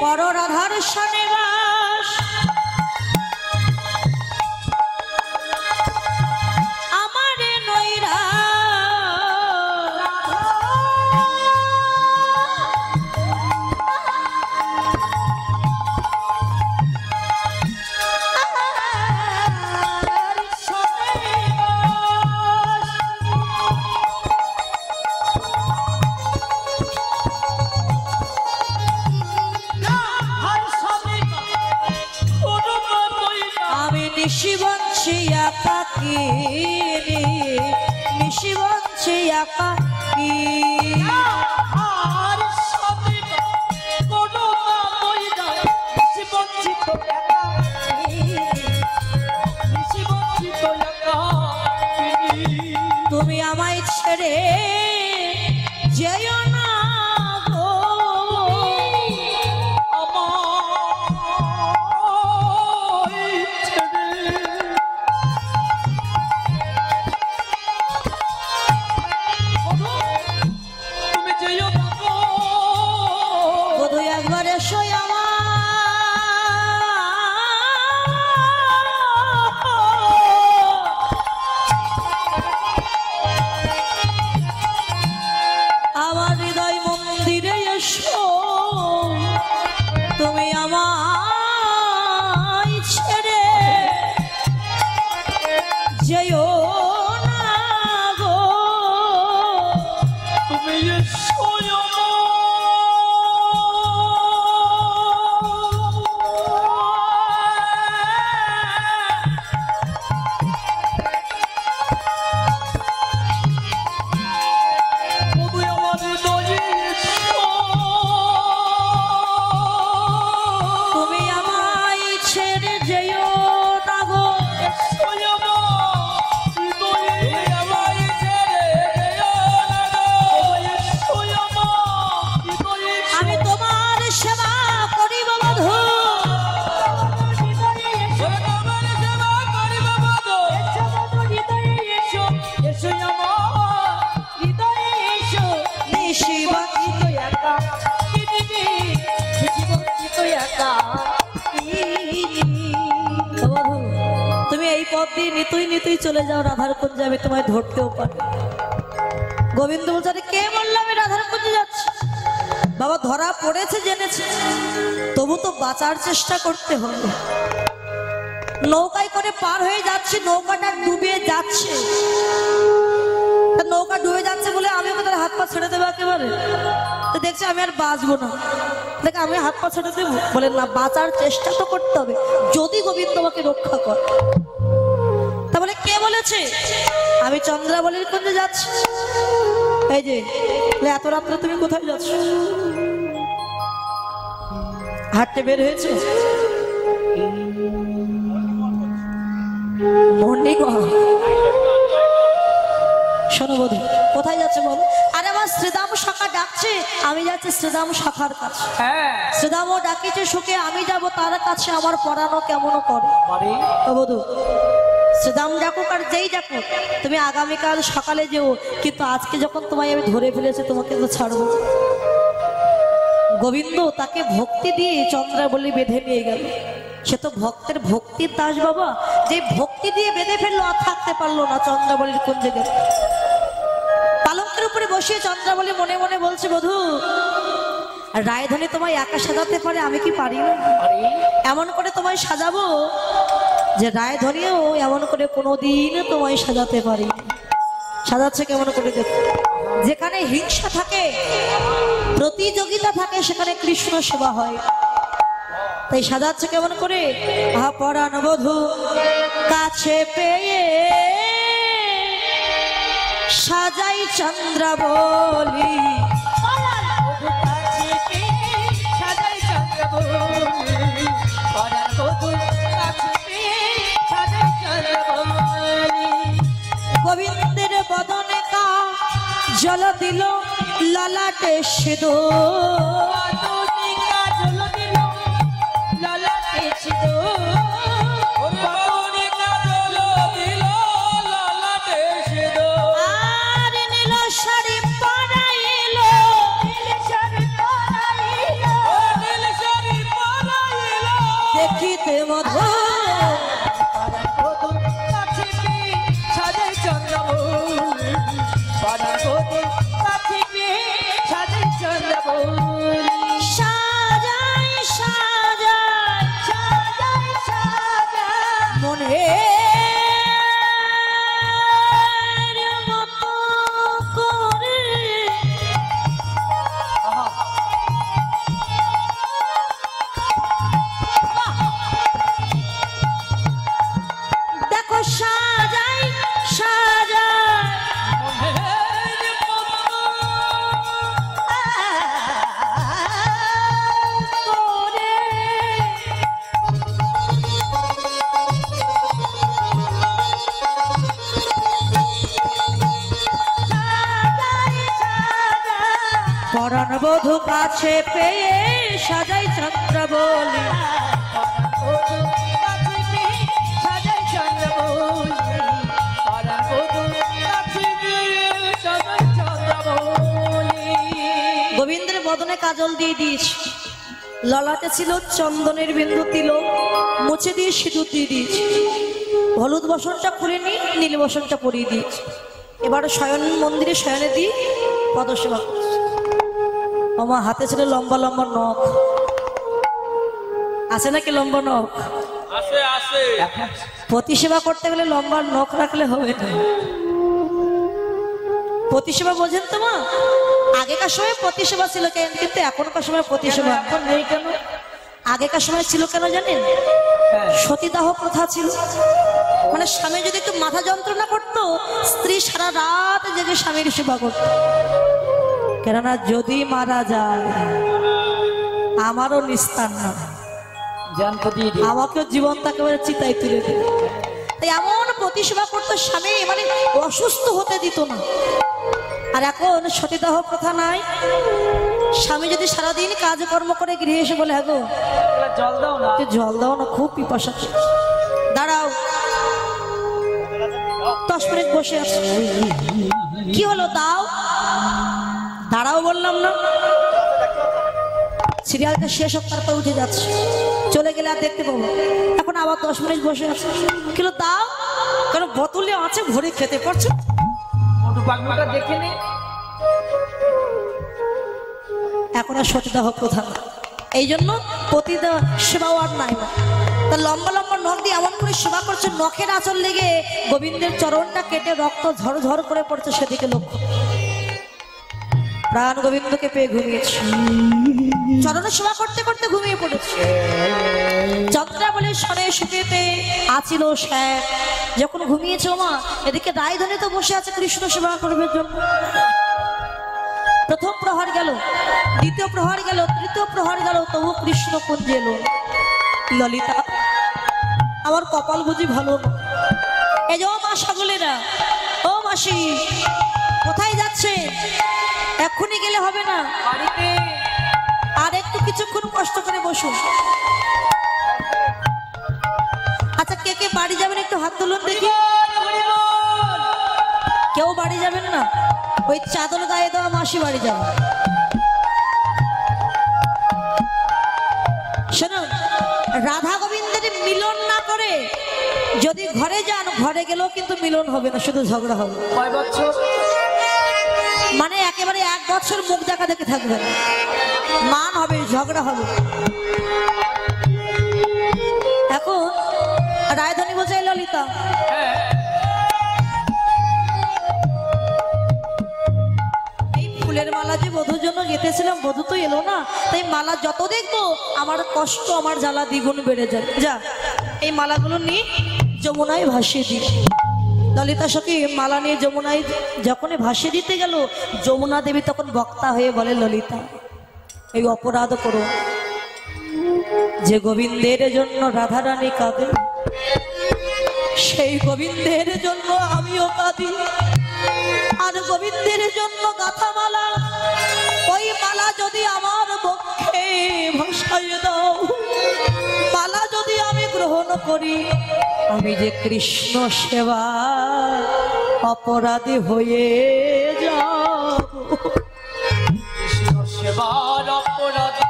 Speaker 1: পর রাধার সনে বাস, আমারে নৈরা নিশি বঞ্চে একাকি রে, নিশি বঞ্চে একাকি।
Speaker 2: আর সাথে কোনো নামই নাই, নিশি বঞ্চিত একাকিনী, নিশি বঞ্চিত একাকিনী।
Speaker 1: তুমি আমায় ছেড়ে যেও না গো,
Speaker 2: আমায় ছেড়ে তুমি যেও না গো।
Speaker 1: বধূ একবার এসো আমার হৃদয় মন্দিরে এসো, তুমি আমায় ছেড়ে যেও না গো।
Speaker 2: তুমি এসো
Speaker 1: তুমি আমায় ছেড়ে যেও না গো। আমি তোমার সেবা করিব বধূ, নিশি বঞ্চিত একাকিনী, বধূ তুমি এই পথ দিয়ে নিতুই নিতুই চলে যাও রাধার কুঞ্জে, আমি তোমায় ধরতেও পারি। গোবিন্দ বলছে আরে কে বললো আমি রাধার কুঞ্জে যাচ্ছি? বাবা ধরা পড়েছে জেনেছে, তবু তো বাঁচার চেষ্টা করতে হবে। নৌকায় করে পার হয়ে যাচ্ছি, নৌকাটা ডুবে যাচ্ছে, তা নৌকা ডুবে যাচ্ছে বলে আমি ওকে তার হাত পা ছেড়ে দেবো একেবারে? তো দেখছি আমি আর বাঁচবো না, দেখে আমি হাত পা ছেড়ে দেবো? বলে না, বাঁচার চেষ্টা তো করতে হবে যদি গোবিন্দ আমাকে রক্ষা করে। তা বলে কে বলেছে? আমি চন্দ্রাবলীর কুঞ্জে যাচ্ছি। এই যে বলে, এত রাত্রে তুমি কোথায় যাচ্ছ? হাঁটতে বের হয়েছে? Morning walk. শোনো বধূ, কোথায় যাচ্ছে বলো? আরে আমার শ্রীদাম শাখা ডাকছে, আমি যাচ্ছি শ্রীদাম শাখার কাছে।
Speaker 2: হ্যাঁ
Speaker 1: শ্রীদামও ডাকিছে সুখে, আমি যাব তার কাছে, আমার পড়ানো কেমন করে। তো বধূ, শ্রীদাম ডাকুক আর যেই ডাকুক, তুমি আগামীকাল সকালে যেও, কিন্তু আজকে যখন তোমায় আমি ধরে ফেলেছি তোমাকে তো ছাড়বো। গোবিন্দ তাকে ভক্তি দিয়ে চন্দ্রাবলী বেঁধে নিয়ে গেল। সে তো ভক্তের ভক্তির দাস বাবা, যে ভক্তি দিয়ে বেঁধে ফেললো আর থাকতে পারলো না, চন্দ্রাবলীর কুঞ্জে গেল। পালঙ্কের উপরে বসিয়ে চন্দ্রাবলী মনে মনে বলছে, বধূ রায়ধনী তোমায় একা সাজাতে পারে, আমি কি পারি না? এমন করে তোমায় সাজাবো যে রায়ধনীও এমন করে কোনোদিন তোমায় সাজাতে পারি। সাজাচ্ছে কেমন করে দেখো। যেখানে হিংসা থাকে, প্রতিযোগিতা থাকে, সেখানে কৃষ্ণ সেবা হয়। তাই সাজাচ্ছে কেমন করে? পরাণ বধূ কাছে পেয়ে সাজাই চন্দ্রাবলী, গোবিন্দের বদনে কা জল দিল ললাটে সিঁদুর, আর নীল শাড়ি পরাইল, দেখিতে মধুর। সাজাই সাজাই মনে মতো করে, বধূ কাছে পেয়ে সাজাই চন্দ্রাবলী। গোবিন্দের বদনে কাজল দিয়ে দিয়েছি, ললাটে ছিল চন্দনের বিন্দু তিলক, মুছে দিয়ে সিঁদুর দিয়ে দিয়েছি, হলুদ বসনটা খুলে নি, নীল বসনটা পরিয়ে দিয়েছি। এবার শয়ন মন্দিরে শয়নে দিই পদসেবা করছি। আমার হাতে ছিল লম্বা লম্বা নখ, আছে নাকি লম্বা নখ?
Speaker 3: আসে আসে
Speaker 1: প্রতিসেবা করতে গেলে লম্বা নখ রাখলে হবে না। প্রতিসেবা বোঝেন তো মা? আগেকার সময় প্রতিসেবা ছিল কেন, কিন্তু এখনকার সময় প্রতিসেবা
Speaker 2: এখন নেই কেন?
Speaker 1: আগেকার সময় ছিল কেন জানেন?
Speaker 2: হ্যাঁ।
Speaker 1: সতীদাহ প্রথা ছিল। মানে স্বামী যদি একটু মাথা যন্ত্রণা করতো, স্ত্রী সারা রাত জেগে স্বামীর সেবা করত। কেননা যদি মারা যায় আমারও নিস্তার না,
Speaker 2: জান তো দিয়ে দিই।
Speaker 1: আমাকেও জীবন তাকে চিতায় তুলে দিল। তাই এমন প্রতিসেবা করতো স্বামী, মানে অসুস্থ হতে দিত না। আর এখন সতীদাহ প্রথা নাই। স্বামী যদি সারাদিন কাজকর্ম করে গৃহে এসে বলে, হ্যাঁ গো
Speaker 2: জল দাও না,
Speaker 1: একটু জল দাও না, খুব পিপাসা পেয়েছে। দাঁড়াও, 10 মিনিট বসে আছে। কি হলো? দাও। দাঁড়াও বললাম না। সিরিয়ালটা শেষ হোক, তারপর উঠে যাচ্ছে, চলে গেলে আর দেখতে পাবো। এখন আবার 10 মিনিট বসে আছে। কি হলো? দাও। কারণ বোতলে আছে, ভরে খেতে পারছো।
Speaker 2: মোটু পাগলুটা দেখে নে।
Speaker 1: এখন আর সতীদাহ প্রথা না, এই জন্য পতিদেব সেবাও আর নাই না। তা লম্বা লম্বা নখ দিয়ে এমন করে সেবা করছে, নখের আঁচল লেগে গোবিন্দের চরণটা কেটে রক্ত ঝরঝর করে পড়ছে, সেদিকে লক্ষ্য। প্রাণ গোবিন্দকে পেয়ে ঘুমিয়েছে, চরণে সেবা করতে করতে ঘুমিয়ে পড়েছে। চন্দ্রাবলী সনে শুতেতে আছিল শ্যাম। যখন ঘুমিয়েছে মা, এদিকে রায়ধনী তো বসে আছে কৃষ্ণ সেবা করবার জন্য। প্রথম প্রহর গেল, দ্বিতীয় প্রহর গেল, তৃতীয় প্রহর গেল, তবু কৃষ্ণ কুঞ্জে এলো। ললিতা, আমার কপাল বুঝি ভালো না। এই যে ও মা সকলেরা, ও মাসি, কোথায় যাচ্ছে? এক্ষুনি গেলে হবে না,
Speaker 2: বাড়িতে
Speaker 1: আর একটু কিছুক্ষণ কষ্ট করে বসুন। আচ্ছা, কে কে বাড়ি যাবেন একটু হাত তুলুন দেখি। কেউ বাড়ি যাবেন না? ওই চাদর গায়ে দেওয়া মাসি বাড়ি যাবে। শুনুন, রাধা গোবিন্দের মিলন না করে যদি ঘরে যান, ঘরে গেলেও কিন্তু মিলন হবে না, শুধু ঝগড়া হবে।
Speaker 2: কয় বছর?
Speaker 1: মানে একেবারে 1 বছর মুখ দেখা দেখে থাকবেন, মান হবে, ঝগড়া হবে। এখন রায়ধনী বলছে, ললিতা
Speaker 2: হ্যাঁ।
Speaker 1: ফুলের মালা যে বধুর জন্য গেঁথেছিলাম, বধু তো এলো না, তাই মালা যত দেখবো আমার কষ্ট, আমার জ্বালা দ্বিগুণ বেড়ে যাবে। যা, এই মালাগুলো নিয়ে যমুনায় ভাসিয়ে দিই। ললিতা সখী মালা নিয়ে যমুনায় যখনই ভাসিয়ে দিতে গেল, যমুনা দেবী তখন বক্তা হয়ে বলে, ললিতা এই অপরাধ করো যে গোবিন্দের জন্য রাধারানী কাঁদে, সেই গোবিন্দের জন্য আমিও কাঁদি। আর গোবিন্দের জন্য গাথা মালা, ওই মালা যদি আমার পক্ষে ভাসাইয়ে দাও, মালা যদি আমি গ্রহণ করি, আমি যে কৃষ্ণ সেবা অপরাধী হয়ে যাব।
Speaker 2: কৃষ্ণ সেবার অপরাধী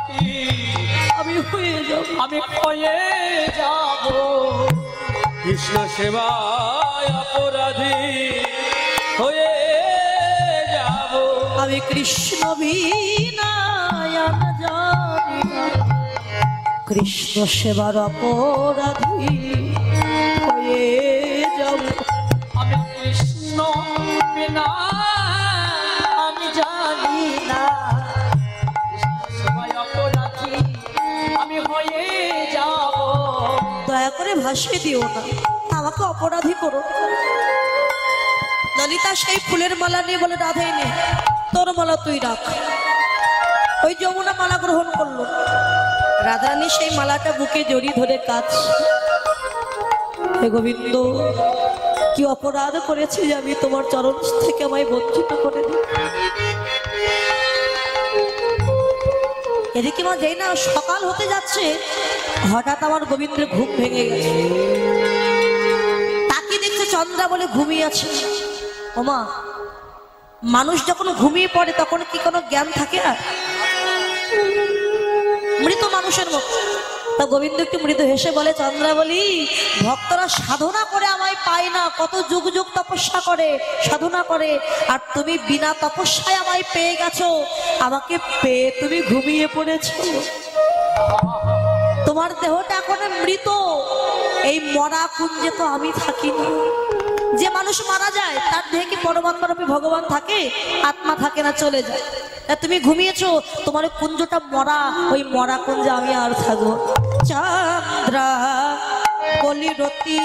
Speaker 1: আমি হয়ে যাব,
Speaker 2: আমি হয়ে যাব।
Speaker 3: কৃষ্ণ সেবায় অপরাধী হয়ে যাব।
Speaker 1: আমি কৃষ্ণ বিনায়ন জানি না, কৃষ্ণ সেবার অপরাধী হয়ে যাব।
Speaker 2: আমি কৃষ্ণ বিনা আমি জানি না, কৃষ্ণ সেবায় অপরাধী আমি হয়ে যাব।
Speaker 1: দয়া করে ভাসিয়ে দিও না, আমাকে অপরাধী করো। ললিতা সেই ফুলের মালা নিয়ে বলে, রাধে নে, তোর মালা তুই রাখ। ওই যমুনা মালা গ্রহণ করলো। রাধারানী সেই মালাটা বুকে জড়িয়ে ধরে কাঁদছে, হে গোবিন্দ, কি অপরাধ করেছি যে আমি তোমার চরণ থেকে আমায় বঞ্চিত করে দিই। এদিকে মা যেই না সকাল হতে যাচ্ছে, হঠাৎ আমার গোবিন্দের ঘুম ভেঙে গেছে। তাকে দেখছে চন্দ্রা বলে ঘুমিয়ে আছে। ওমা, মানুষ যখন ঘুমিয়ে পড়ে তখন কি কোনো জ্ঞান থাকে না? মৃত মানুষের মতো। তা গোবিন্দ একটু মৃদু হেসে বলে, চন্দ্রাবলী, ভক্তরা সাধনা করে আমায় পায় না, কত যুগ যুগ তপস্যা করে সাধনা করে, আর তুমি বিনা তপস্যায় আমায় পেয়ে গেছো। আমাকে পেয়ে তুমি ঘুমিয়ে পড়েছো। তোমার দেহটা এখন মৃত, এই মরা কুঞ্জে তো আমি থাকি না। যে মানুষ মারা যায় তার দেহে কি পরমাত্মারূপী ভগবান থাকে? আত্মা থাকে না, চলে যায়। তুমি ঘুমিয়েছো, তোমার কুঞ্জটা মরা, ওই মরা কুঞ্জে আমি আর থাকবো। চন্দ্রা কলিরতি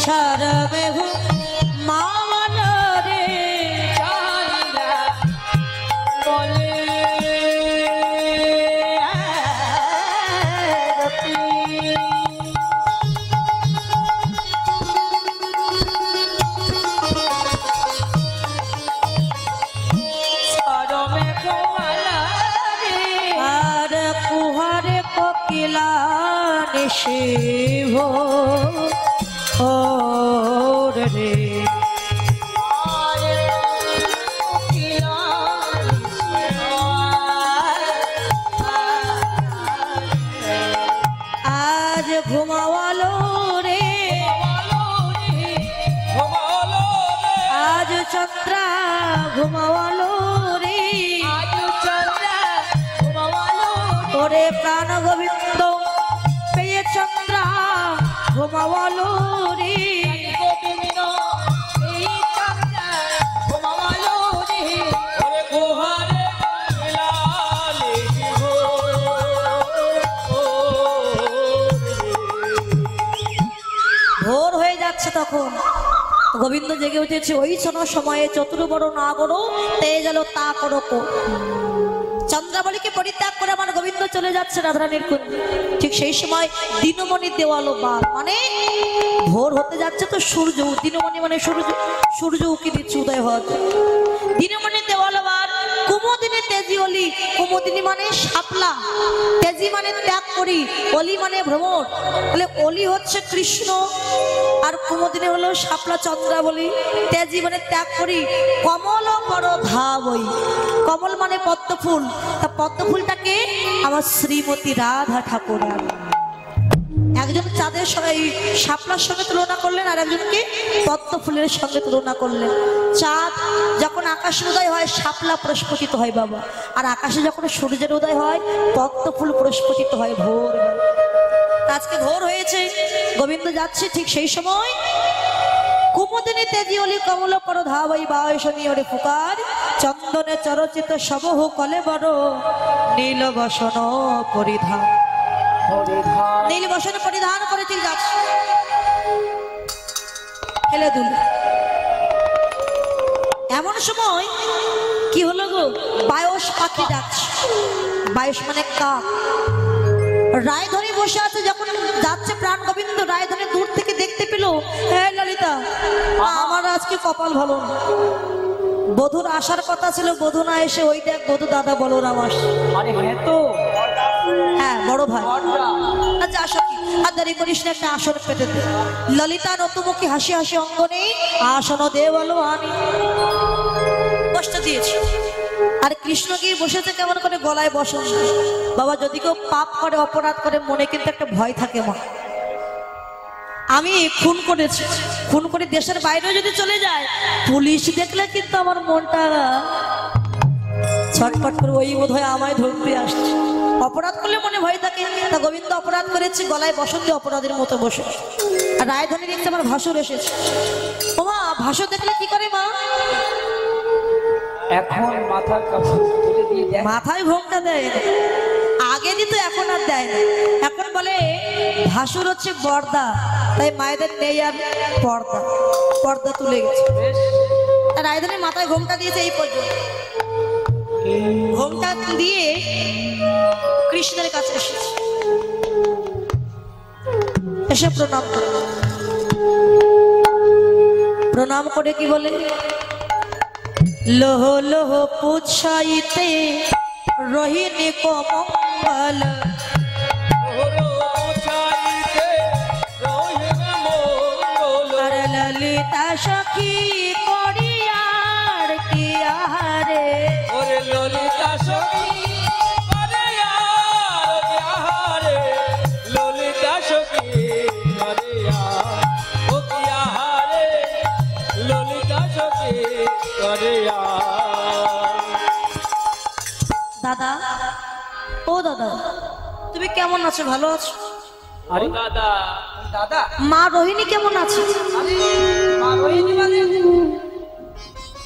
Speaker 1: সারবেহু মাওয়ান রে,
Speaker 2: চন্দ্রা বলে
Speaker 1: আর কুহারে কোকিলা নিশিভ ওর রে, আজ ঘুমাওয়ালো রে, আজ চন্দ্রা ঘুমাওয়ালো রে, ওরে প্রাণ গোবিন্দ পেয়ে চন্দ্রা ঘুমাওয়ালো রে, ভোর হয়ে যাচ্ছে তখন। গোবিন্দ জেগে উঠেছে। ওই সময়ে চতুর্বড় না করো, তেজ এলো তা করো। চন্দ্রাবলীকে পরিত্যাগ করে আমার গোবিন্দ চলে যাচ্ছে রাধারানীর কুঞ্জে। ঠিক সেই সময় দিনমণি দেওয়ালো বার, মানে ভোর হতে যাচ্ছে তো সূর্য, দিনমণি মানে সূর্য উকি দিচ্ছে উদয় হওয়ার। দিনমণি দেওয়ালো বার, কুমুদিনী তেজি অলি। কুমুদিনী মানে শাপলা, তেজি মানে ত্যাগ করি, অলি মানে ভ্রমর। তাহলে অলি হচ্ছে কৃষ্ণ আর কুমুদিনী হলো শাপলা চন্দ্রাবলী। তেজি মানে ত্যাগ করি, কমল বড় ধাবই। কমল মানে পদ্ম ফুল, তা পদ্ম ফুলটাকে আমার শ্রীমতী রাধা ঠাকুর। একজন চাঁদের সঙ্গে শাপলার সঙ্গে তুলনা করলেন, আর একজনকে পদ্ম ফুলের সঙ্গে তুলনা করলেন। চাঁদ যখন আকাশের উদয় হয় শাপলা প্রস্ফুটিত হয় বাবা, আর আকাশে যখন সূর্যের উদয় হয় পদ্ম ফুল প্রস্ফুটিত হয় ভোর। আজকে ভোর হয়েছে, গোবিন্দ যাচ্ছে। ঠিক সেই সময় কুমুদিনী তেজি অলি কমল পর ধাবই বায়সনী ওরে পুকার, চন্দনে চরচিত সবহ কলে বড় নীল বসন পরিধান। নীল বসন পরিধান করে ঠিক যাচ্ছে হেলে দুলে। এমন সময় কি হলো গো, বায়স পাখি ডাকছে। বায়স মানে কাক। রায়ধনী বসে আছে, যখন যাচ্ছে প্রাণ গোবিন্দ, রায়ধনী দূর থেকে দেখতে পেল, হ্যাঁ ললিতা, আমার আজকে কপাল ভালো না। বধুর আসার কথা ছিল, বধু না এসে ওই দেখ বধু দাদা বলরাম আসে। হ্যাঁ, বড় ভাই। আচ্ছা আসো, কি আর দেরি করিস না, একটা আসন পেতে দে। ললিতা নতুমুখী হাসি হাসি অঙ্গনে আসন দে বলো আনি। কষ্ট দিয়েছি। আর কৃষ্ণ গিয়ে বসেছে কেমন করে, গলায় বসন। বাবা, যদি কেউ পাপ করে, অপরাধ করে, মনে কিন্তু একটা ভয় থাকে। মা, আমি খুন করেছি, খুন করে দেশের বাইরেও যদি চলে যায়, পুলিশ দেখলে কিন্তু আমার মনটা ছটফট করে, ওই বোধ হয় আমায় ধরতে আসছে। অপরাধ করলে মনে ভয় থাকে। তা গোবিন্দ অপরাধ করেছে, গলায় বসন দিয়ে অপরাধের মতো বসে। আর রায়ধনী দেখতে আমার ভাসুর এসেছে। ও মা, ভাসুর দেখলে কি করে মা?
Speaker 2: এখন মাথার কাপড় তুলে দিয়ে দেয়,
Speaker 1: মাথায় ঘোমটা দেয়। আগে দিত, এখন আর দেয় না। এখন বলে ভাসুর হচ্ছে বর্দা, তাই মায়েদের নেই আর পর্দা, পর্দা তুলে গেছে। রায়ধনী মাথায় ঘোমটা দিয়েছে এই পর্যন্ত। ঘোমটা দিয়ে কৃষ্ণের কাছে এসেছে, এসে প্রণাম করে। প্রণাম করে কি বলে, লোহ লোহ পুছাইতে রহিণী কমঙ্গল, আর ললিতা সখী করিয়ার কি আহারে,
Speaker 3: ওরে ললিতা সখী করে আর আহারে, ললিতা সখী করে আর ও কি আহারে, ললিতা সখী করে আর।
Speaker 1: দাদা, ও দাদা, তুমি কেমন আছো? ভালো আছো?
Speaker 2: আরে
Speaker 3: দাদা
Speaker 2: দাদা,
Speaker 1: মা রোহিণী কেমন আছে?
Speaker 2: আরে মা রোহিণী মানে?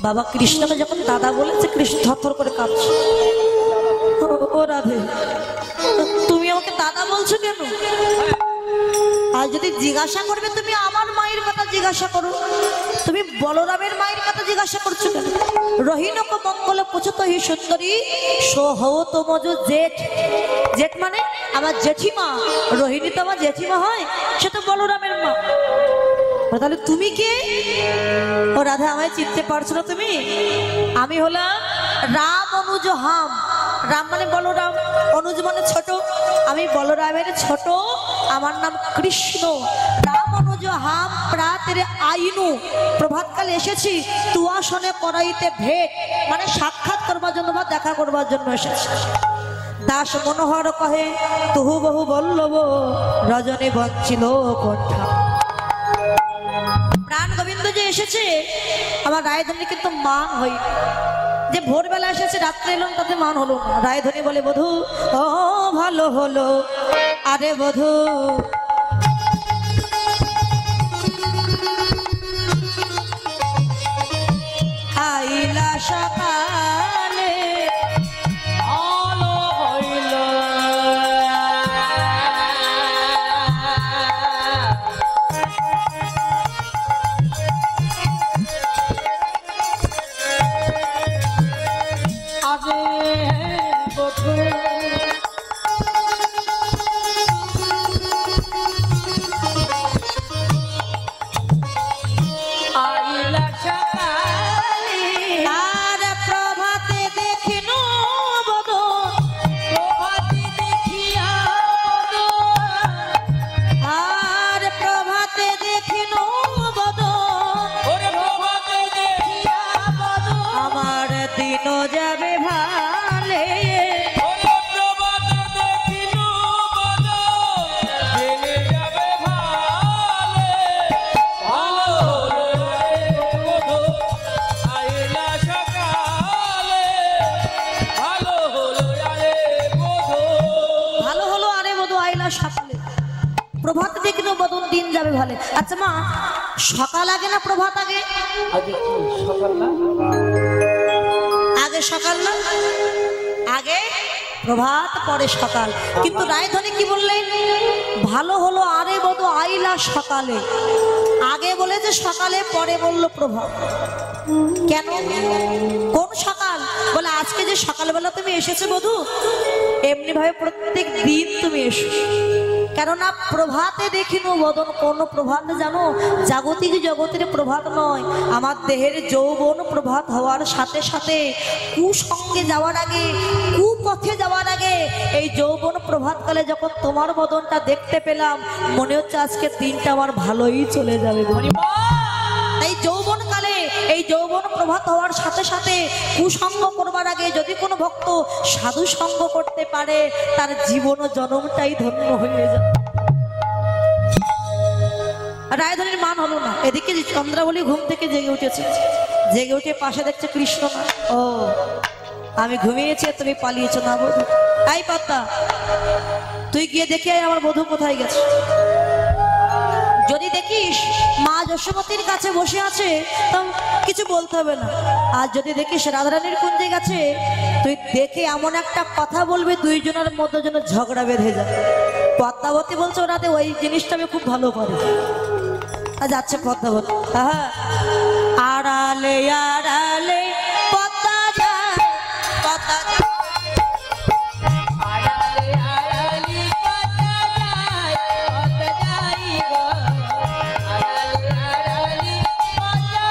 Speaker 1: বাবা কৃষ্ণকে যখন দাদা বলেছে, কৃষ্ণ থরথর করে কাঁপছে। ও রাধে, তুমি আমাকে দাদা বলছো কেন? আর যদি জিজ্ঞাসা করবে, তুমি আমার মায়ের কথা জিজ্ঞাসা করো, তুমি বলরামের মায়ের কথা জিজ্ঞাসা করছো কেন? রহিণক মঙ্গল পুছত হি সুন্দরী সোহও তোমজ জেঠ। জেঠ মানে আমার জেঠিমা, রোহিণী তো আমার জেঠিমা হয়, সে তো বলরামের মা। তাহলে তুমি কে? ও রাধা, আমায় চিনতে পারছো না তুমি? আমি হলাম রাম অনুজ হাম। রাম মানে বলরাম, অনুজ মানে ছোট, আমি বলরামের ছোট, আমার নাম কৃষ্ণ। রাম অনুজ হাম প্রাতের আইনু, প্রভাতকালে এসেছি তুয়াসনে করাইতে ভেট, মানে সাক্ষাৎ করবার জন্য বা দেখা করবার জন্য এসেছি। দাস মনোহর কহে তুহু বহু বল্লভ, রজনী বঞ্চিল কণ্ঠা। প্রাণ গোবিন্দ যে এসেছে, আমার রায়ধনী কিন্তু মান হই, যে ভোরবেলা এসেছে রাত্রে এলাম তাতে মান হলো না। রায়ধনী বলে, বধূ ও ভালো হলো, আরে বধূ আইলা সকালে,
Speaker 3: ভালো হইল
Speaker 2: আরে বধূ আইলা সকালে,
Speaker 1: আর প্রভাতে দেখিনু বদন,
Speaker 2: প্রভাতী দেখিয়া
Speaker 1: আর প্রভাতে দেখিনু বদন,
Speaker 3: ওরে প্রভাতে দেখিয়া বদন,
Speaker 1: আমার দিন যাবে ভালে,
Speaker 3: ওরে প্রভাতে দেখিনু বদন, দিনে যাবে ভালে, ভালো হলো রে বধূ আইলা সকালে, ভালো হলো রে বধূ।
Speaker 1: ভালো হলো আরে বধু আইলা সকালে, প্রভাত দেখিনু বদন দিন যাবে ভালে। আচ্ছা মা, সকাল আগে না প্রভাত আগে?
Speaker 2: আগে কি সকাল না?
Speaker 1: আগে সকাল না? আগে প্রভাত পরে সকাল। কিন্তু রায়ধনী কি বললেন? ভালো হলো আরে বধু আইলা সকালে। আগে বলেছে সকালে, পরে বললো প্রভাত। কেন? কোন সকাল? বলে আজকে যে সকালবেলা তুমি এসেছো বধূ, এমনি ভাবে প্রত্যেক দিন তুমি এসো। কেননা প্রভাতে দেখিনু বদন, কোন প্রভাত জানো? জাগতিক জগতের প্রভাত নয়, আমার দেহের যৌবন প্রভাত হওয়ার সাথে সাথে কুসঙ্গে যাওয়ার আগে, কুপথে যাওয়ার আগে, এই যৌবন প্রভাতকালে যখন তোমার বদনটা দেখতে পেলাম, মনে হচ্ছে আজকে দিনটা আমার ভালোই চলে যাবে। এই যৌবন কালে, এই যৌবন প্রভাত হওয়ার সাথে সাথে কুসঙ্গ করবার আগে যদি কোনো ভক্ত সাধু সঙ্গ করতে পারে, তার জীবন ও জন্মটাই ধন্য হয়ে যায়। রায়ধনীর মান হলো না। এদিকে চন্দ্রাবলী ঘুম থেকে জেগে উঠেছে, জেগে উঠে পাশে দেখছে কৃষ্ণ না। ও, আমি ঘুমিয়েছি, তুমি পালিয়েছো না বধূ? এই পাত্তা, তুই গিয়ে দেখে আয় আমার বধূ কোথায় গেছে। যদি দেখিস মা যশোমতীর কাছে বসে আছে, তো কিছু বলতে হবে না। আর যদি দেখিস রাধারানীর কুঞ্জে গেছে, তুই দেখে এমন একটা কথা বলবে, দুইজনের মধ্যে যেন ঝগড়া বেঁধে যায়। পদ্মাবতী বলছে, ওনাতে ওই জিনিসটা আমি খুব ভালো পারি। আর যাচ্ছে পদ্মাবতী, হ্যাঁ, আড়ালে আড়ালে পদ্মা যায়, পদ্মা যায়।
Speaker 2: আড়ালে আড়ালি পদ্মা যায়, পদ্মা যাই গো, আড়ালে আড়ালি পদ্মা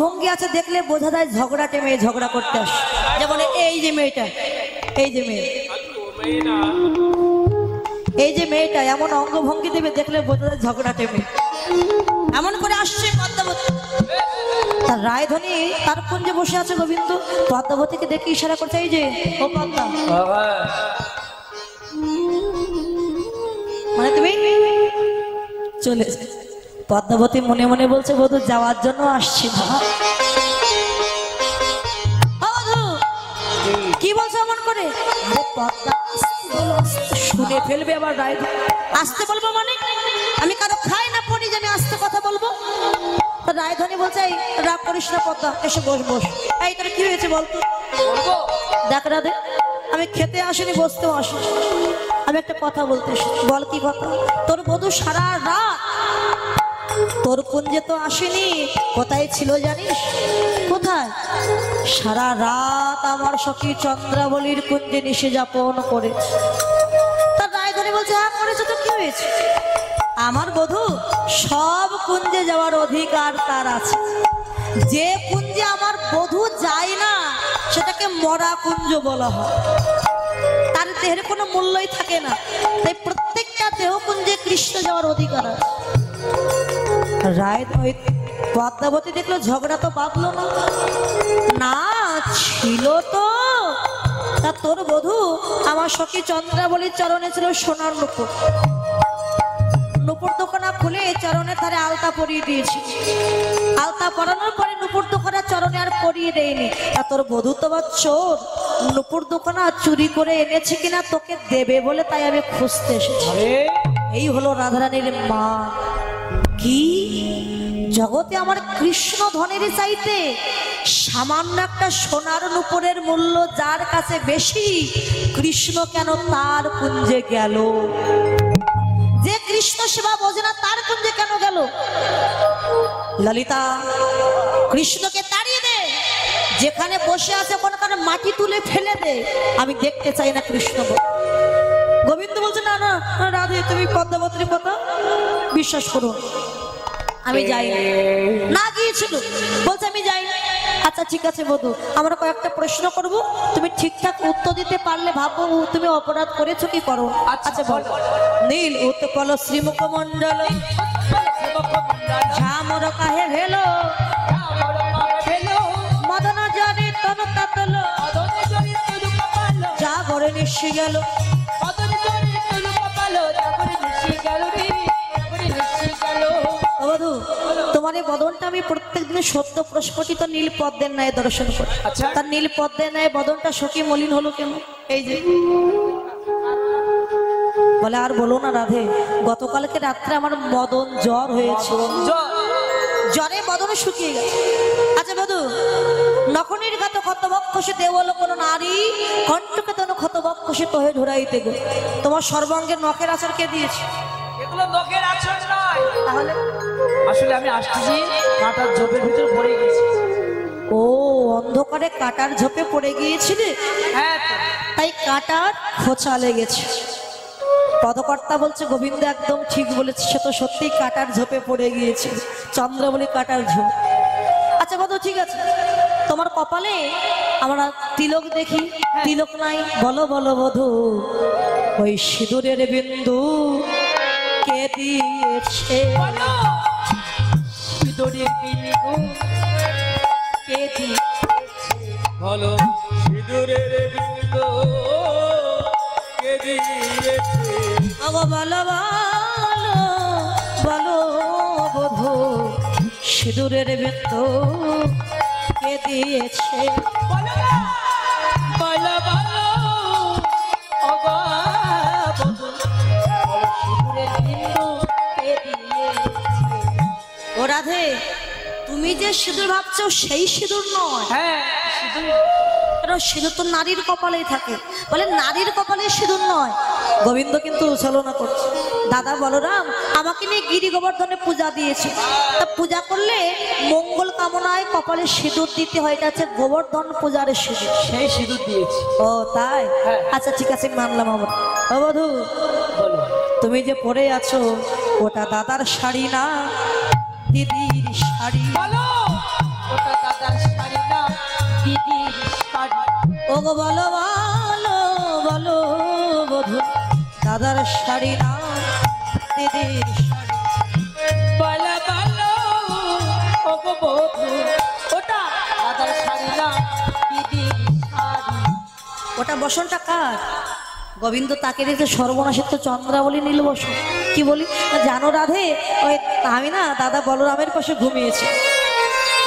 Speaker 1: ভঙ্গি আছে, দেখলে বোঝা যায় ঝগড়াটে মেয়ে ঝগড়া করতে আসে। যেমন এই যে মেয়েটা, এই যে মেয়ে, এই যে মেয়েটা এমন অঙ্গভঙ্গি দেবে, দেখলে বোঝা যায় ঝগড়াটে মেয়ে। এমন করে আসছে পদ্মাবতী, তার রায়ধনী তার কুঞ্জে বসে আছে। গোবিন্দ পদ্মাবতীকে দেখে ইশারা করছে, এই যে ও পদ্মা, মানে তুমি চলে যায়। পদ্মাবতী মনে মনে বলছে, বধূ যাওয়ার জন্য আসছি না। ও বধূ, কি বলছো এমন করে? আরে পদ্মা, আস্তে বলো, আস্তে, শুনে ফেলবে আবার রায়ধনী। আসতে বলবো মানে? আমি কারো খাই না পড়ি যে আমি আস্তে কথা বলবো? রায়ধনী বলছে, এই রাগ করিস না পদ্মা, এসে বস বস। এই তোর কি হয়েছে বলতো? দেখ রাধে, আমি খেতে আসিনি, বসতেও আসিনি, আমি একটা কথা বলতে এসেছি। বল কি কথা? তোর বধূ সারা রাত তোর কুঞ্জে তো আসেনি, কোথায় ছিল জানিস? কোথায়? সারা রাত আমার সখী চন্দ্রাবলীর কুঞ্জে নিশে যাপন করেছে। তার রায়ধনী বলছে, হ্যাঁ করেছে তো, কি হয়েছে? আমার বধূ সব কুঞ্জে যাওয়ার অধিকার তার আছে। যে কুঞ্জে আমার বধূ যায় না সেটাকে মরা কুঞ্জ বলা হয়। তার দেহের কোনো মূল্যই থাকে না, তাই প্রত্যেকটা দেহকুঞ্জে কৃষ্ণ যাওয়ার অধিকার আছে। রায় পদ্মাবতী দেখলো ঝগড়া তো বাঁধলো না, না ছিল তো। তা তোর বধূ আমার সখী চন্দ্রাবলীর চরণে ছিল সোনার নুপুর, নুপুর দোকানা খুলে চরণের ধারে আলতা পরিয়ে দিয়েছি। আলতা পরানোর পরে নুপুর দোকানা চরণে আর পরিয়ে দেয়নি। তা তোর বধূ তো বা চোর, নুপুর দোকানা চুরি করে এনেছে কিনা তোকে দেবে বলে তাই আমি খুঁজতে এসেছি। এই হলো রাধারানীর মা। কি জগতে আমার কৃষ্ণ ধনের চাইতে সামান্য একটা সোনার নুপুরের মূল্য যার কাছে বেশি, কৃষ্ণ কেন তার কুঞ্জে গেল? যে কৃষ্ণ সেবা বোঝে না তার কুঞ্জে কেন গেল? ললিতা, কৃষ্ণকে তাড়িয়ে দে, যেখানে বসে আছে কোনখানে মাটি তুলে ফেলে দে, আমি দেখতে চাই না কৃষ্ণ। গোবিন্দ বলছে, না না রাধে, তুমি পদ্মাবতীর কথা বিশ্বাস করো, আমি যাই না। গিয়েছিল বলছে আমি যাই। আচ্ছা ঠিক আছে বধূ, আমরা কয়েকটা প্রশ্ন করব, তুমি ঠিকঠাক উত্তর দিতে পারলে ভাববো তুমি অপরাধ করেছো কি করো। আচ্ছা বল। নীল উৎপল শ্রীমুখ মন্ডল ঝামর কাহে ভেলো, মদন জরে তন তাতল, যা ঘরে নিশি গেল। বধূ, তোমার এই বদনটা আমি প্রত্যেক দিনে সত্য প্রস্ফুটিত নীল পদ্মের ন্যায় দর্শন করি।
Speaker 2: আচ্ছা।
Speaker 1: তার নীল পদ্মের ন্যায় বদনটা সখী মলিন হলো কেন? এই যে বলে, আর বলো না রাধে, গতকালকে রাত্রে আমার মদন জ্বর হয়েছে, জ্বরে বদন শুকিয়ে গেছে। আচ্ছা বধূ, নখনির গাত ক্ষত বক্ষসে দেওয়ালো কোন নারী, কণ্ঠকে তেন ক্ষত বক্ষসে তোহে ধরাইতে গো। তোমার সর্বাঙ্গের নখের আচার কে দিয়েছে?
Speaker 2: এগুলো নখের আচরণ নয়।
Speaker 1: তাহলে
Speaker 2: আসলে আমি আসতেছি, কাঁটার ঝোপের ভিতর পড়ে গেছি।
Speaker 1: ও, অন্ধকারে কাটার ঝোপে পড়ে গিয়েছিলে?
Speaker 2: হ্যাঁ তো।
Speaker 1: তাই কাটার খোঁচা লেগেছে। পদকর্তা বলছে, গোবিন্দ একদম ঠিক বলেছে, সে তো সত্যিই কাটার ঝোপে পড়ে গিয়েছে, চন্দ্রাবলী কাটার ঝোপ। আচ্ছা বধূ ঠিক আছে, তোমার কপালে আমরা তিলক দেখি, তিলক নাই? বলো বলো বধূ, ওই সিঁদুরের বিন্দু কে দিয়েছে?
Speaker 2: সিঁদুরের বিন্দু
Speaker 1: কে দিয়েছে?
Speaker 3: বলো সিঁদুরের বিন্দু কে দিয়েছে?
Speaker 1: বলো বলো বলো বধূ, সিঁদুরের বিন্দু কে দিয়েছে?
Speaker 2: বলো না, বলো বলো ও গো বধূ,
Speaker 1: সিঁদুরের বিন্দু কে দিয়েছে? ও রাধে, তুমি যে সিঁদুর ভাবছো সেই সিঁদুর নয়।
Speaker 2: হ্যাঁ সিঁদুর।
Speaker 1: কারণ সিঁদুর তো নারীর কপালেই থাকে, বলে নারীর কপালে সিঁদুর নয়। গোবিন্দ কিন্তু ছলনা করছে। দাদা বলরাম আমাকে নিয়ে গিরি গোবর্ধনে পূজা দিয়েছে, তা পূজা করলে মঙ্গল কামনায় কপালে সিঁদুর দিতে হয়, এটা হচ্ছে গোবর্ধন পূজার সিঁদুর।
Speaker 2: সেই সিঁদুর দিয়েছি।
Speaker 1: ও তাই?
Speaker 2: হ্যাঁ।
Speaker 1: আচ্ছা ঠিক আছে, মানলাম। আমার ও বধূ,
Speaker 2: বলো।
Speaker 1: তুমি যে পরে আছো ওটা দাদার শাড়ি না দিদির শাড়ি?
Speaker 2: বলো, ওটা
Speaker 1: দিদির শাড়ি। ওগো বলো বলো বলো বধূ দাদার শাড়ি না দিদির শাড়ি।
Speaker 2: বলা বলো ওগো বধূ ওটা দাদার শাড়ি না দিদির শাড়ি।
Speaker 1: ওটা বসনটা কার? গোবিন্দ তাকে দিয়েছে সর্বনাশের তো চন্দ্রাবলী নীল বসন। কি বলি জানো রাধে, ওই আমি না দাদা বলরামের পাশে ঘুমিয়েছি।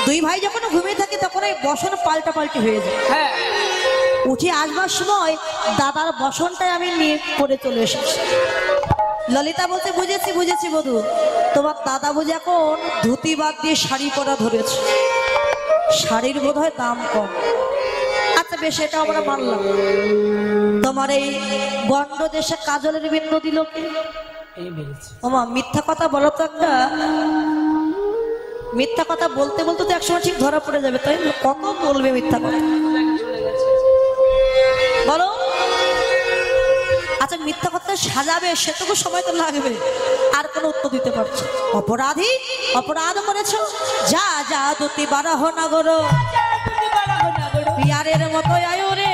Speaker 1: দুই ভাই যখন ঘুমিয়ে থাকে তখন ওই বসন পাল্টা পাল্টি হয়ে যায়।
Speaker 2: হ্যাঁ
Speaker 1: উঠে আসবার সময় দাদার বসনটাই আমি নিয়ে পড়ে চলে এসেছি। ললিতা বলতে বুঝেছি বুঝেছি বধূ, তোমার দাদা বুঝে এখন ধুতি বাদ দিয়ে শাড়ি পরা ধরেছে। শাড়ির বোধ হয় দাম কম। আচ্ছা বেশ, এটা আমরা মানলাম। তোমার এই গন্ড দেশে কাজলের বিন্দু দিল কি?
Speaker 2: এই মেরেছে।
Speaker 1: ওমা মিথ্যা কথা বলো তো একটা। মিথ্যা কথা বলতে বলতে তো একসময় ঠিক ধরা পড়ে যাবে, তাই না? কত বলবে মিথ্যা কথা
Speaker 2: চলে গেছে।
Speaker 1: বলো। আচ্ছা মিথ্যা কথা সাজাবে সেটুকু সময় তো লাগবে, আর কোনো উত্তর দিতে পারছো? অপরাধী অপরাধ করেছ, যা যা দুটি বারাহ নাগর পিয়ারের মতো আয়ু রে।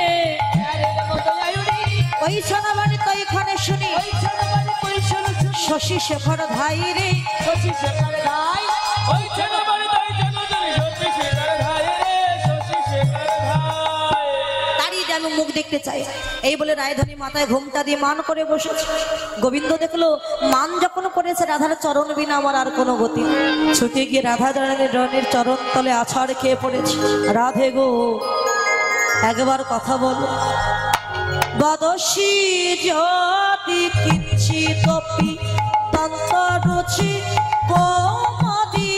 Speaker 1: ওই সোনাবাড়ি তো এখানে শুনি শশী শেখর ধাই রে। তারই যেন মুখ দেখতে চাই। এই বলে রায়ধানী মাথায় ঘুমটা দিয়ে মান করে বসেছে। গোবিন্দ দেখলো মান যখন করেছে রাধার চরণ বিনা আমার আর কোনো গতি। ছুটে গিয়ে রাধা রানীর চরণ তলে আছাড় খেয়ে পড়েছে। রাধে গো একবার কথা বলো, বদসী যদি কিঞ্চিত তন্ত রুচি কোমদি।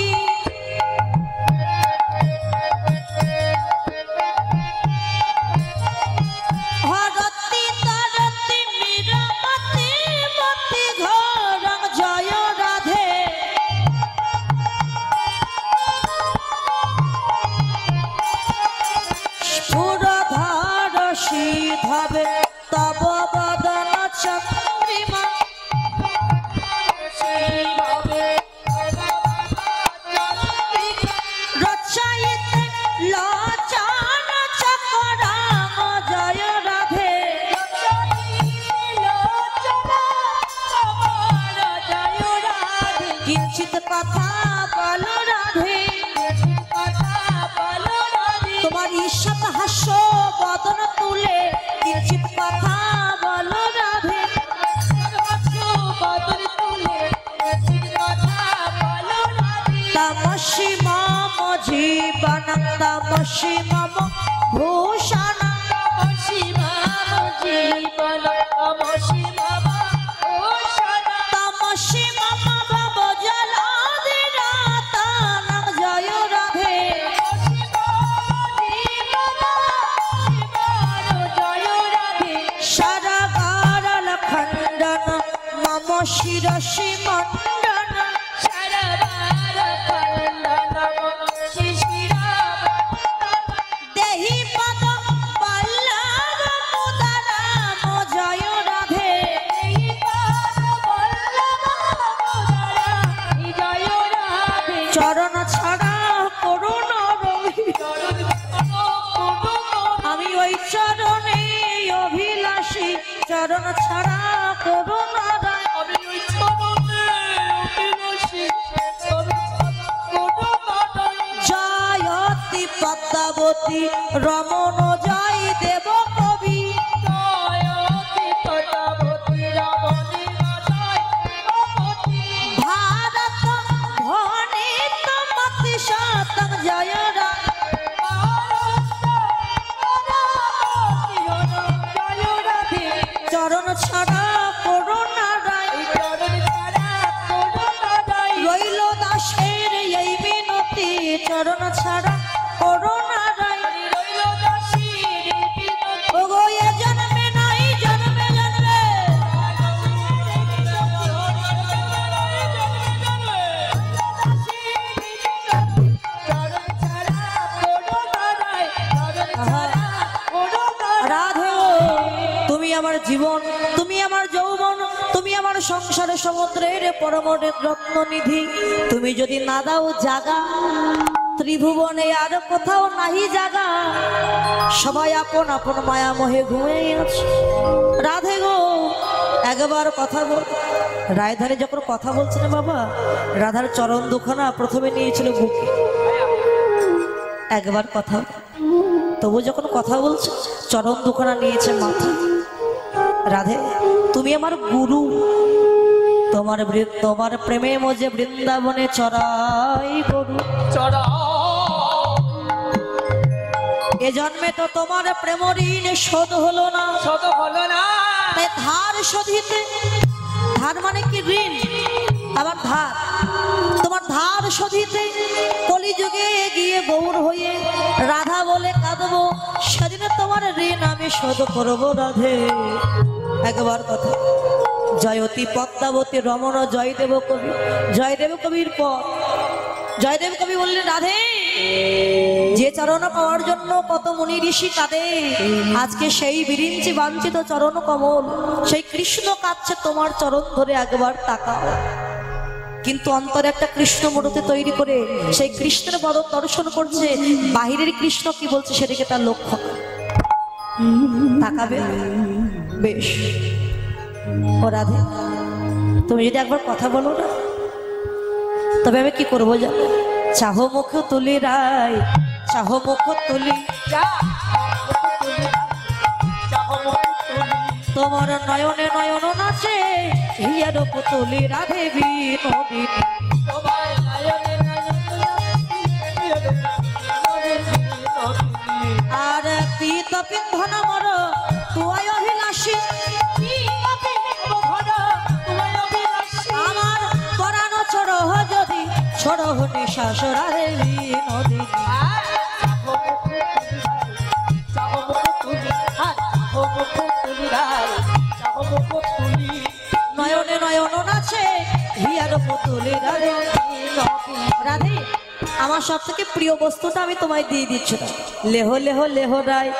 Speaker 1: হরতি তরতি মীরমতি মতি ঘরং জয় রাধে। স্ফুরধার সিধবে তব বদন চন্দ্রিমা। রচয়িতে লোচন চকরাম জয় রাধে। কিঞ্চিত কথা বলো রাধে, তোমার ঈর্ষাত হাস্য বদন তুলে কিঞ্চিত কথা বলো রাধে। তামসি মম জীবন তামসি মম ভূষণ। তামসি মম ভব জলাদিরাতানং জয় রাধে। সারাগারল খণ্ডন মম শিরসি মণ্ডন। দেহি পদ পল্লব মুদরাম জয় রাধে। চরণ ছাড়া করুণ রবি, আমি ওই চরণে অভিলাষী। চরণ ছাড়া করুণ রায়। জয়তি পদ্মাবতী রমণ জয় দেব কবি। ভারত ভণিত মতি শতং জয় রাধে। চরণ ছাড়া করুণা রায়। রইল দাসের এই বিনতি, চরণ ছাড়া করুণা রায়। ওগো এ জন্মে নাই জন্মে জন্মে রাধে ও তুমি আমার জীবন, তুমি আমার যৌবন, তুমি আমার সংসারের সমুদ্রের পরম রত্ননিধি। তুমি যদি না দাও জাগা ত্রিভুবনে আর কোথাও নাহি জাগা, সবাই আপন আপন মায়া মোহে ঘুমিয়ে আছে। রাধে গো একবার কথা বল। রায়ধারে যখন কথা বলছে না বাবা, রাধার চরণ দুখানা প্রথমে নিয়েছিল বুকে, একবার কথা বল। তবু যখন কথা বলছে চরণ দুখানা নিয়েছে মাথা। রাধে তুমি আমার গুরু, তোমার প্রেমে মজে বৃন্দাবনে চড়াই গরু।
Speaker 2: চড়া
Speaker 1: এ জন্মে তো তোমার প্রেম ঋণ শোধ হলো না,
Speaker 2: শত হলো না।
Speaker 1: তাই ধার শোধিতে, ধার মানে কি ঋণ, আবার ধার, তোমার ধার শোধিতে কলিযুগে গিয়ে গৌর হয়ে রাধা বলে কাঁদবো, সেদিনে তোমার ঋণ আমি শোধ করবো। রাধে একবার কথা। জয়তী পদ্মাবতী রমণ জয়দেব কবি, জয়দেব কবির পর জয়দেব কবি বললেন রাধে যে চরণ পাওয়ার জন্য কত মুনি ঋষি কাঁদে, আজকে সেই বিরিঞ্চি বাঞ্ছিত চরণ কমল, সেই কৃষ্ণ কাঁদছে তোমার চরণ ধরে, একবার তাকাও। কিন্তু অন্তরে একটা কৃষ্ণ মূর্তি তৈরি করে সেই কৃষ্ণের বদন দর্শন করছে, বাহিরের কৃষ্ণ কি বলছে সেদিকে তার লক্ষ্য তাকাবে। বেশ ও রাধে তুমি যদি একবার কথা বলো না, তবে আমি কি করবো জানো? চাহো মুখ তুলি রায়, চাহো মুখ তুলি, তোমার নয়নে নয়ন নাচে হিয়ার পুতুলি রাধে বিনোদিনী। আর পিত পিন্ধন মর তুই অভিলাষী, আমার পরানো চড়হ যদি ছড়হ নিঃশ্বাস রাধে বিনোদিনী। নয়নে নয়ন নাচে হিয়ার পুতুলি রাধে। রাধে আমার সব থেকে প্রিয় বস্তুটা আমি তোমায় দিয়ে দিচ্ছি, লেহ লেহ লেহ রায়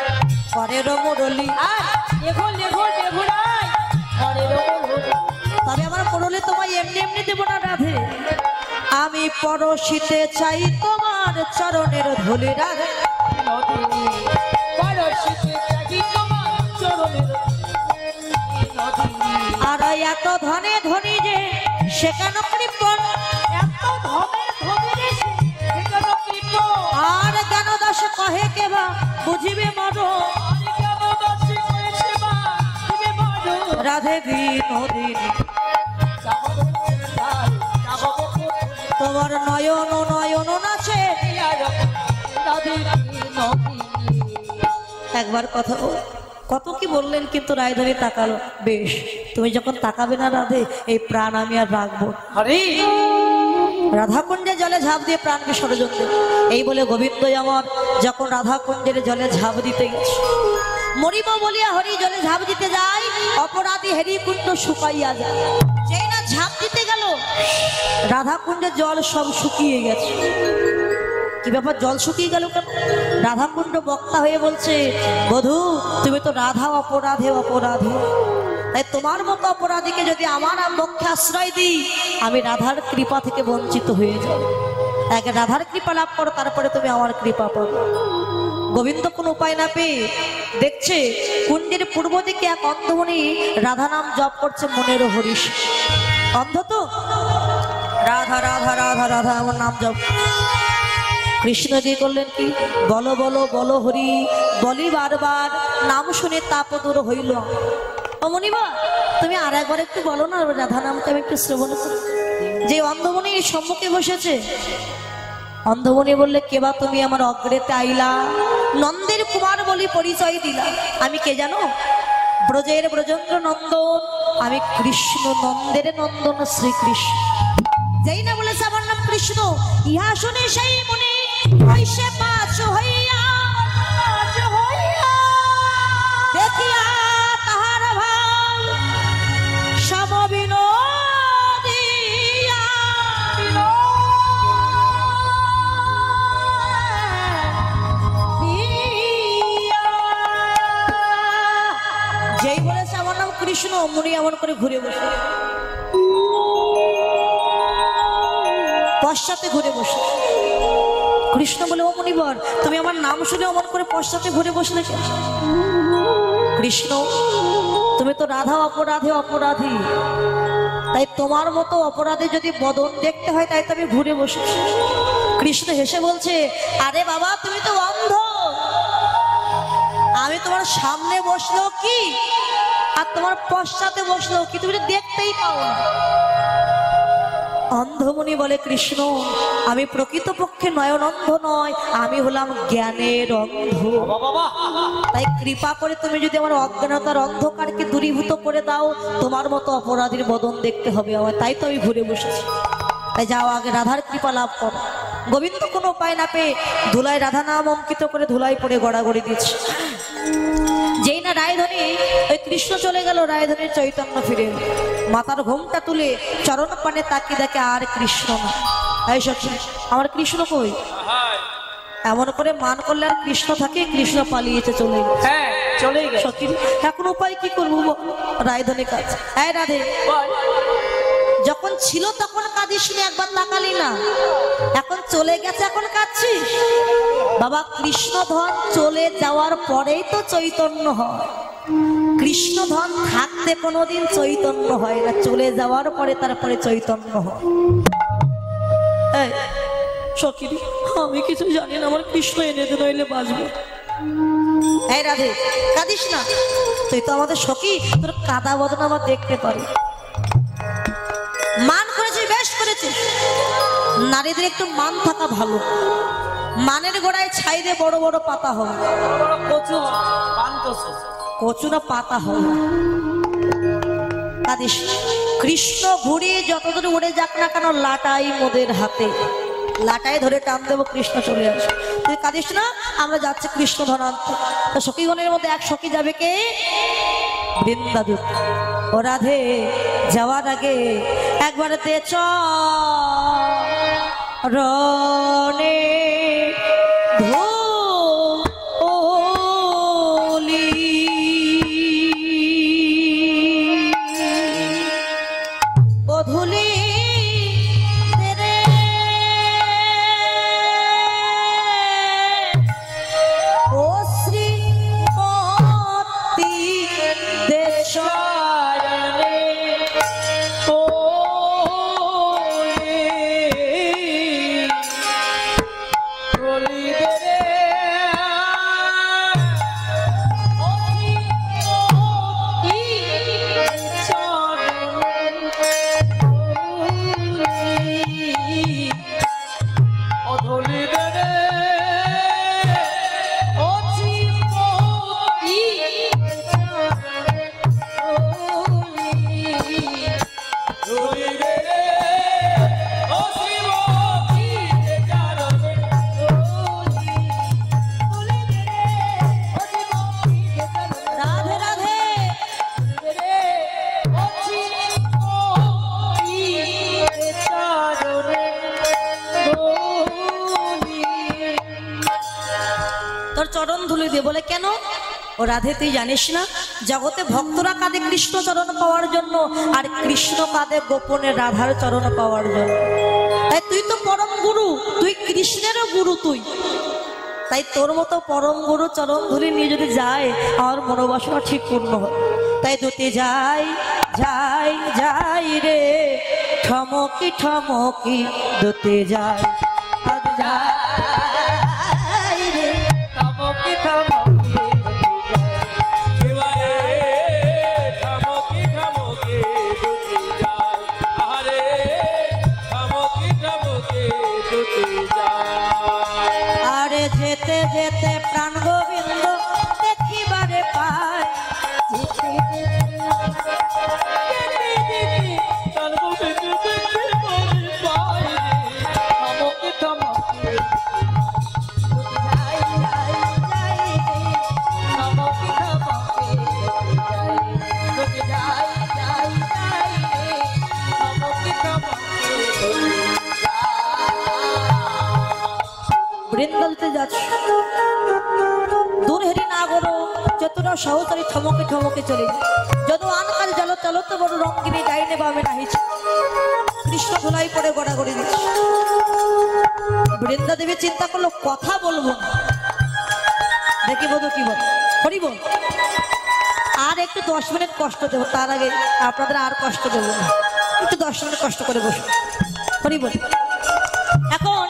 Speaker 1: পরের মুরলি। তবে আমার মুরলি তোমায় এমনি এমনি দেবো না রাধে, আমি পরশিতে চাই তোমার চরণের ধুলি। রাধে আর এত ধনে ধনী যে সে কেন কৃপণ, আর কেন দাস কহে কেবা বুঝিবে মর। রাধে বিনোদিনী তোমার নয়ন নয়ন নাচে। একবার কথা কত কি বললেন, কিন্তু রায়ধানী তাকালো। বেশ তুমি যখন তাকাবে না রাধে, এই প্রাণ আমি আর রাখবো।
Speaker 2: হরি
Speaker 1: রাধাকুণ্ডে জলে ঝাঁপ দিয়ে প্রাণ বিসর্জন দেব, এই বলে গোবিন্দ আমার যখন রাধাকুণ্ডের জলে ঝাঁপ দিতে গেছে, মরিব বলিয়া হরি জলে ঝাঁপ দিতে যায়, অপরাধী হেরি কুণ্ড শুকাইয়া যায়। যেই না ঝাঁপ দিতে গেল রাধাকুণ্ডের জল সব শুকিয়ে গেছে। কি ব্যাপার, জল শুকিয়ে গেল কেন? রাধাকুণ্ড বক্তা হয়ে বলছে, বধূ তুমি তো রাধা অপরাধে অপরাধী, তাই তোমার মতো অপরাধীকে যদি আমার পক্ষে আশ্রয় দিই, আমি রাধার কৃপা থেকে বঞ্চিত হয়ে যাব। আগে রাধার কৃপা লাভ করো, তারপরে তুমি আমার কৃপা পাবো। গোবিন্দ কোন উপায় না পেয়ে দেখছে কুণ্ডের পূর্ব দিকে এক অন্ধমণি রাধা নাম জপ করছে মনের হরিষ। অন্ধ তো, রাধা রাধা রাধা রাধা আমার নাম জপ। কৃষ্ণ কি করলেন, কি বলো বলো বলো হরি বলি বারবার, নাম শুনে তাপ দূর হইল। অমনিবা তুমি আর একবার একটু বলো না রাধা নামটা আমি একটু শ্রবণ করি। যে অন্ধমণি সম্মুখে বসেছে, অন্ধমণি বললে, কেবা তুমি আমার অগ্রেতে আইলা, নন্দের কুমার বলি পরিচয় দিলা। আমি কে জানো? ব্রজের ব্রজেন্দ্র নন্দন, আমি কৃষ্ণ নন্দের নন্দন শ্রীকৃষ্ণ। যেই না বলেছে আমার নাম কৃষ্ণ, ইহা শুনে সেই মনে হইছে পাঁচ হইয়া, দেখিয়া তাহার ভাব সমবিনোদিয়া। যেই বলেছে আমার নাম কৃষ্ণ, মুনি এমন করে ঘুরে বসে, পশ্চাতে ঘুরে বসে। কৃষ্ণ বলে, ও মুনিবর, তুমি আমার নাম শুনে অমন করে পশ্চাতে ঘুরে বসলে কেন? কৃষ্ণ, তুমি তো রাধা অপরাধী অপরাধী, তাই তোমার মতো অপরাধী যদি বদন দেখতে হয় তাই তো আমি ঘুরে বসেছি। কৃষ্ণ হেসে বলছে, আরে বাবা, তুমি তো অন্ধ, আমি তোমার সামনে বসলো কি আর তোমার পশ্চাতে বসলো কি, তুমি তো দেখতেই পাও না। অন্ধমুনি বলে, কৃষ্ণ, আমি প্রকৃতপক্ষে নয়ন অন্ধ নয়, আমি হলাম জ্ঞানের অন্ধ। তাই কৃপা করে তুমি যদি আমার অজ্ঞানতার অন্ধকারকে দূরীভূত করে দাও, তোমার মতো অপরাধীর বদন দেখতে হবে আমার, তাই তো আমি ঘুরে বসেছি। তাই যাও, আগে রাধার কৃপা লাভ করো। গোবিন্দ কোনো উপায় না পেয়ে ধুলায় রাধা নাম অঙ্কিত করে ধুলাই পড়ে গড়াগড়ি দিচ্ছে। যেই না রায়ধনী, ওই কৃষ্ণ চলে গেল, রায়ধনীর চৈতন্য ফিরে এলো। মাথার ঘোমটা তুলে চরণ পানে তাকিয়ে দেখে আর কৃষ্ণ না। এই সখী, আমার কৃষ্ণ কই? এমন করে মান করলে আর কৃষ্ণ থাকে? কৃষ্ণ পালিয়েছে, চলে গেছে।
Speaker 2: হ্যাঁ, চলেই গেছে।
Speaker 1: সখী, এখন উপায় কি করবো? রায়ধনী কাজ। এই রাধে, যখন ছিল তখন কাঁদিস নি, একবার তাকালি না, এখন চলে গেছে এখন কাঁদছিস? বাবা, কৃষ্ণধন চলে যাওয়ার পরেই তো চৈতন্য হয়। কৃষ্ণধন থাকতে কোনোদিন চৈতন্য হয় না, চলে যাওয়ার পরে তারপরে চৈতন্য হয়। এই সখী, আমি কিছু জানি না, আমার কৃষ্ণ এনে দে, নইলে বাঁচবো। এই রাধে, কাঁদিস না, তুই তো আমাদের সখী, তোর কাদা বদন আমার দেখতে পারি। মান করেছিস, বেশ করেছিস। নারীদের একটু মান থাকা ভালো। মানের গোড়ায় ছাই দিয়ে বড় বড় পাতা হয়, কচু না পাতা হয়। কাঁদিস। কৃষ্ণ ঘুরে যতদূর উড়ে যাক না কেন, লাটাই মোদের হাতে, লাটাই ধরে টান দেবো, কৃষ্ণ চলে আসে। তুই কাঁদিস না, আমরা যাচ্ছি কৃষ্ণ ধন আনতে। তো সখীগণের মধ্যে এক সখী যাবে কে? বৃন্দাদূত। ও রাধে, যাওয়ার আগে একবার তে চরণে ধুলি, ও ধুলি রে, ও শ্রীমতী দেশ চরণ ধুলি দিয়ে। বলে কেন? ও রাধে, তুই জানিস না জগতে ভক্তরা কাঁদে কৃষ্ণ চরণ পাওয়ার জন্য, আর কৃষ্ণ কাঁদে গোপনে রাধার চরণ পাওয়ার জন্য। তাই তুই তো পরম গুরু, তুই কৃষ্ণেরও গুরু তুই, তাই তোর মতো পরম গুরু চরণ ধুলি নিয়ে যদি যায়, আমার মনোবাসনা ঠিক পূর্ণ হয়। তাই দুটি যাই যাই যাই রে, ঠমকি ঠমকি দুটি যাই যাই রে, ঠমকি ঠমকি। আরে যেতে যেতে প্রাণ গোবিন্দ দেখিবারে পায়, বৃন্দাবতে যাচ্ছ, দূর হেরি না করো, চতুর ফুলেরা সহকারী থমকে থমকে চলে যায়। যদু আনকাল জল চলতে বড় রঙ্গিনী যাইনে বা আমি নাহিছি, কৃষ্ণ ধুলাই পরে গড়াগড়ি দিচ্ছে। বৃন্দা দেবী চিন্তা করলো কথা বলবো না, দেখি বধূ কি বল, হরি বল। আর একটু 10 মিনিট কষ্ট দেবো, তার আগে আপনাদের আর কষ্ট দেবো না, একটু 10 মিনিট কষ্ট করে বসুন, হরি বল। এখন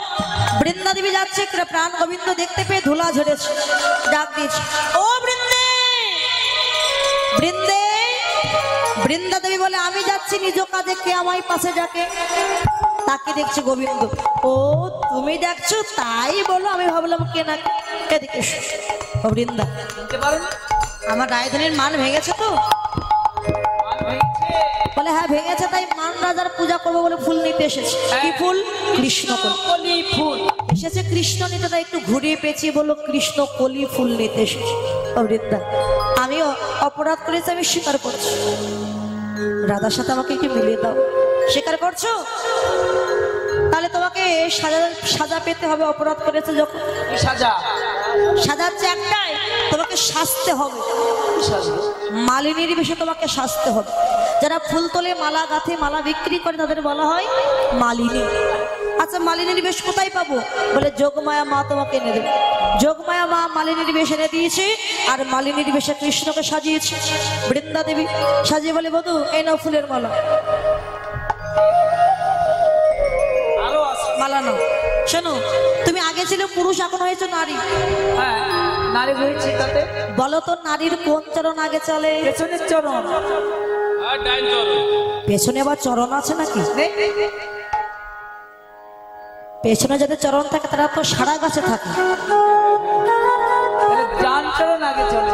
Speaker 1: বৃন্দা দেবী যাচ্ছে, প্রাণ গোবিন্দ দেখতে পেয়ে ধুলা ঝরেছে, ডাক দিয়েছে, ও বৃন্দে বৃন্দে। বৃন্দা দেবী বলে আমি যাচ্ছি নিজ কাজে, কে আমায় পাশে ডাকে? তাকে দেখছে গোবিন্দ, ও তুমি ডাকছো তাই বলো, আমি ভাবলাম কে না। এদিকে এসো। ও বৃন্দা,
Speaker 2: বলতে পারেন
Speaker 1: আমার রায়ধনের মান ভেঙেছে তো? বলে হ্যাঁ ভেঙেছে, তাই মান রাজার পূজা করবো বলে ফুল নিতে এসেছে। কি ফুল? কৃষ্ণ
Speaker 2: কলি ফুল
Speaker 1: এসেছে কৃষ্ণ নিতে, তাই একটু ঘুরিয়ে পেঁচিয়ে বললো কৃষ্ণ কলি ফুল নিতে এসেছে। ও বৃন্দা, আমিও অপরাধ করেছি, আমি স্বীকার করছি, রাধার সাথে আমাকে একটু মিলিয়ে দাও। স্বীকার করছো? তাহলে তোমাকে সাজা পেতে হবে, অপরাধ করেছে যখন।
Speaker 2: সাজা
Speaker 1: সাজাচ্ছে একটাই, তোমাকে সাজতে হবে, মালিনীর বেশে তোমাকে সাজতে হবে। যারা ফুল তোলে, মালা গাঁথে, মালা বিক্রি করে, তাদের বলা হয় মালিনী। আচ্ছা মালিনীর বেশ কোথায় পাবো? বলে যোগমায়া মা তোমাকে এনে দেবে। যোগমায়া মা মালিনীর বেশ এনে দিয়েছে, আর মালিনীর বেশে কৃষ্ণকে সাজিয়েছে। বৃন্দা দেবী সাজিয়ে বলে বধূ এই নাও ফুলের মালা। মালা নাও। শোনো, তুমি আগে ছিলে পুরুষ, এখন হয়েছে নারী।
Speaker 2: হ্যাঁ নারী হয়েছে, তাতে
Speaker 1: বলো তো নারীর কোন চরণ আগে চলে?
Speaker 2: পেছনের চরণ।
Speaker 3: আর ডাইন চরণ।
Speaker 1: পেছনে আবার চরণ আছে নাকি? পেছনে যাদের চরণ থাকে তারা তো সারা গাছে থাকে।
Speaker 2: ডান চরণ আগে চলে।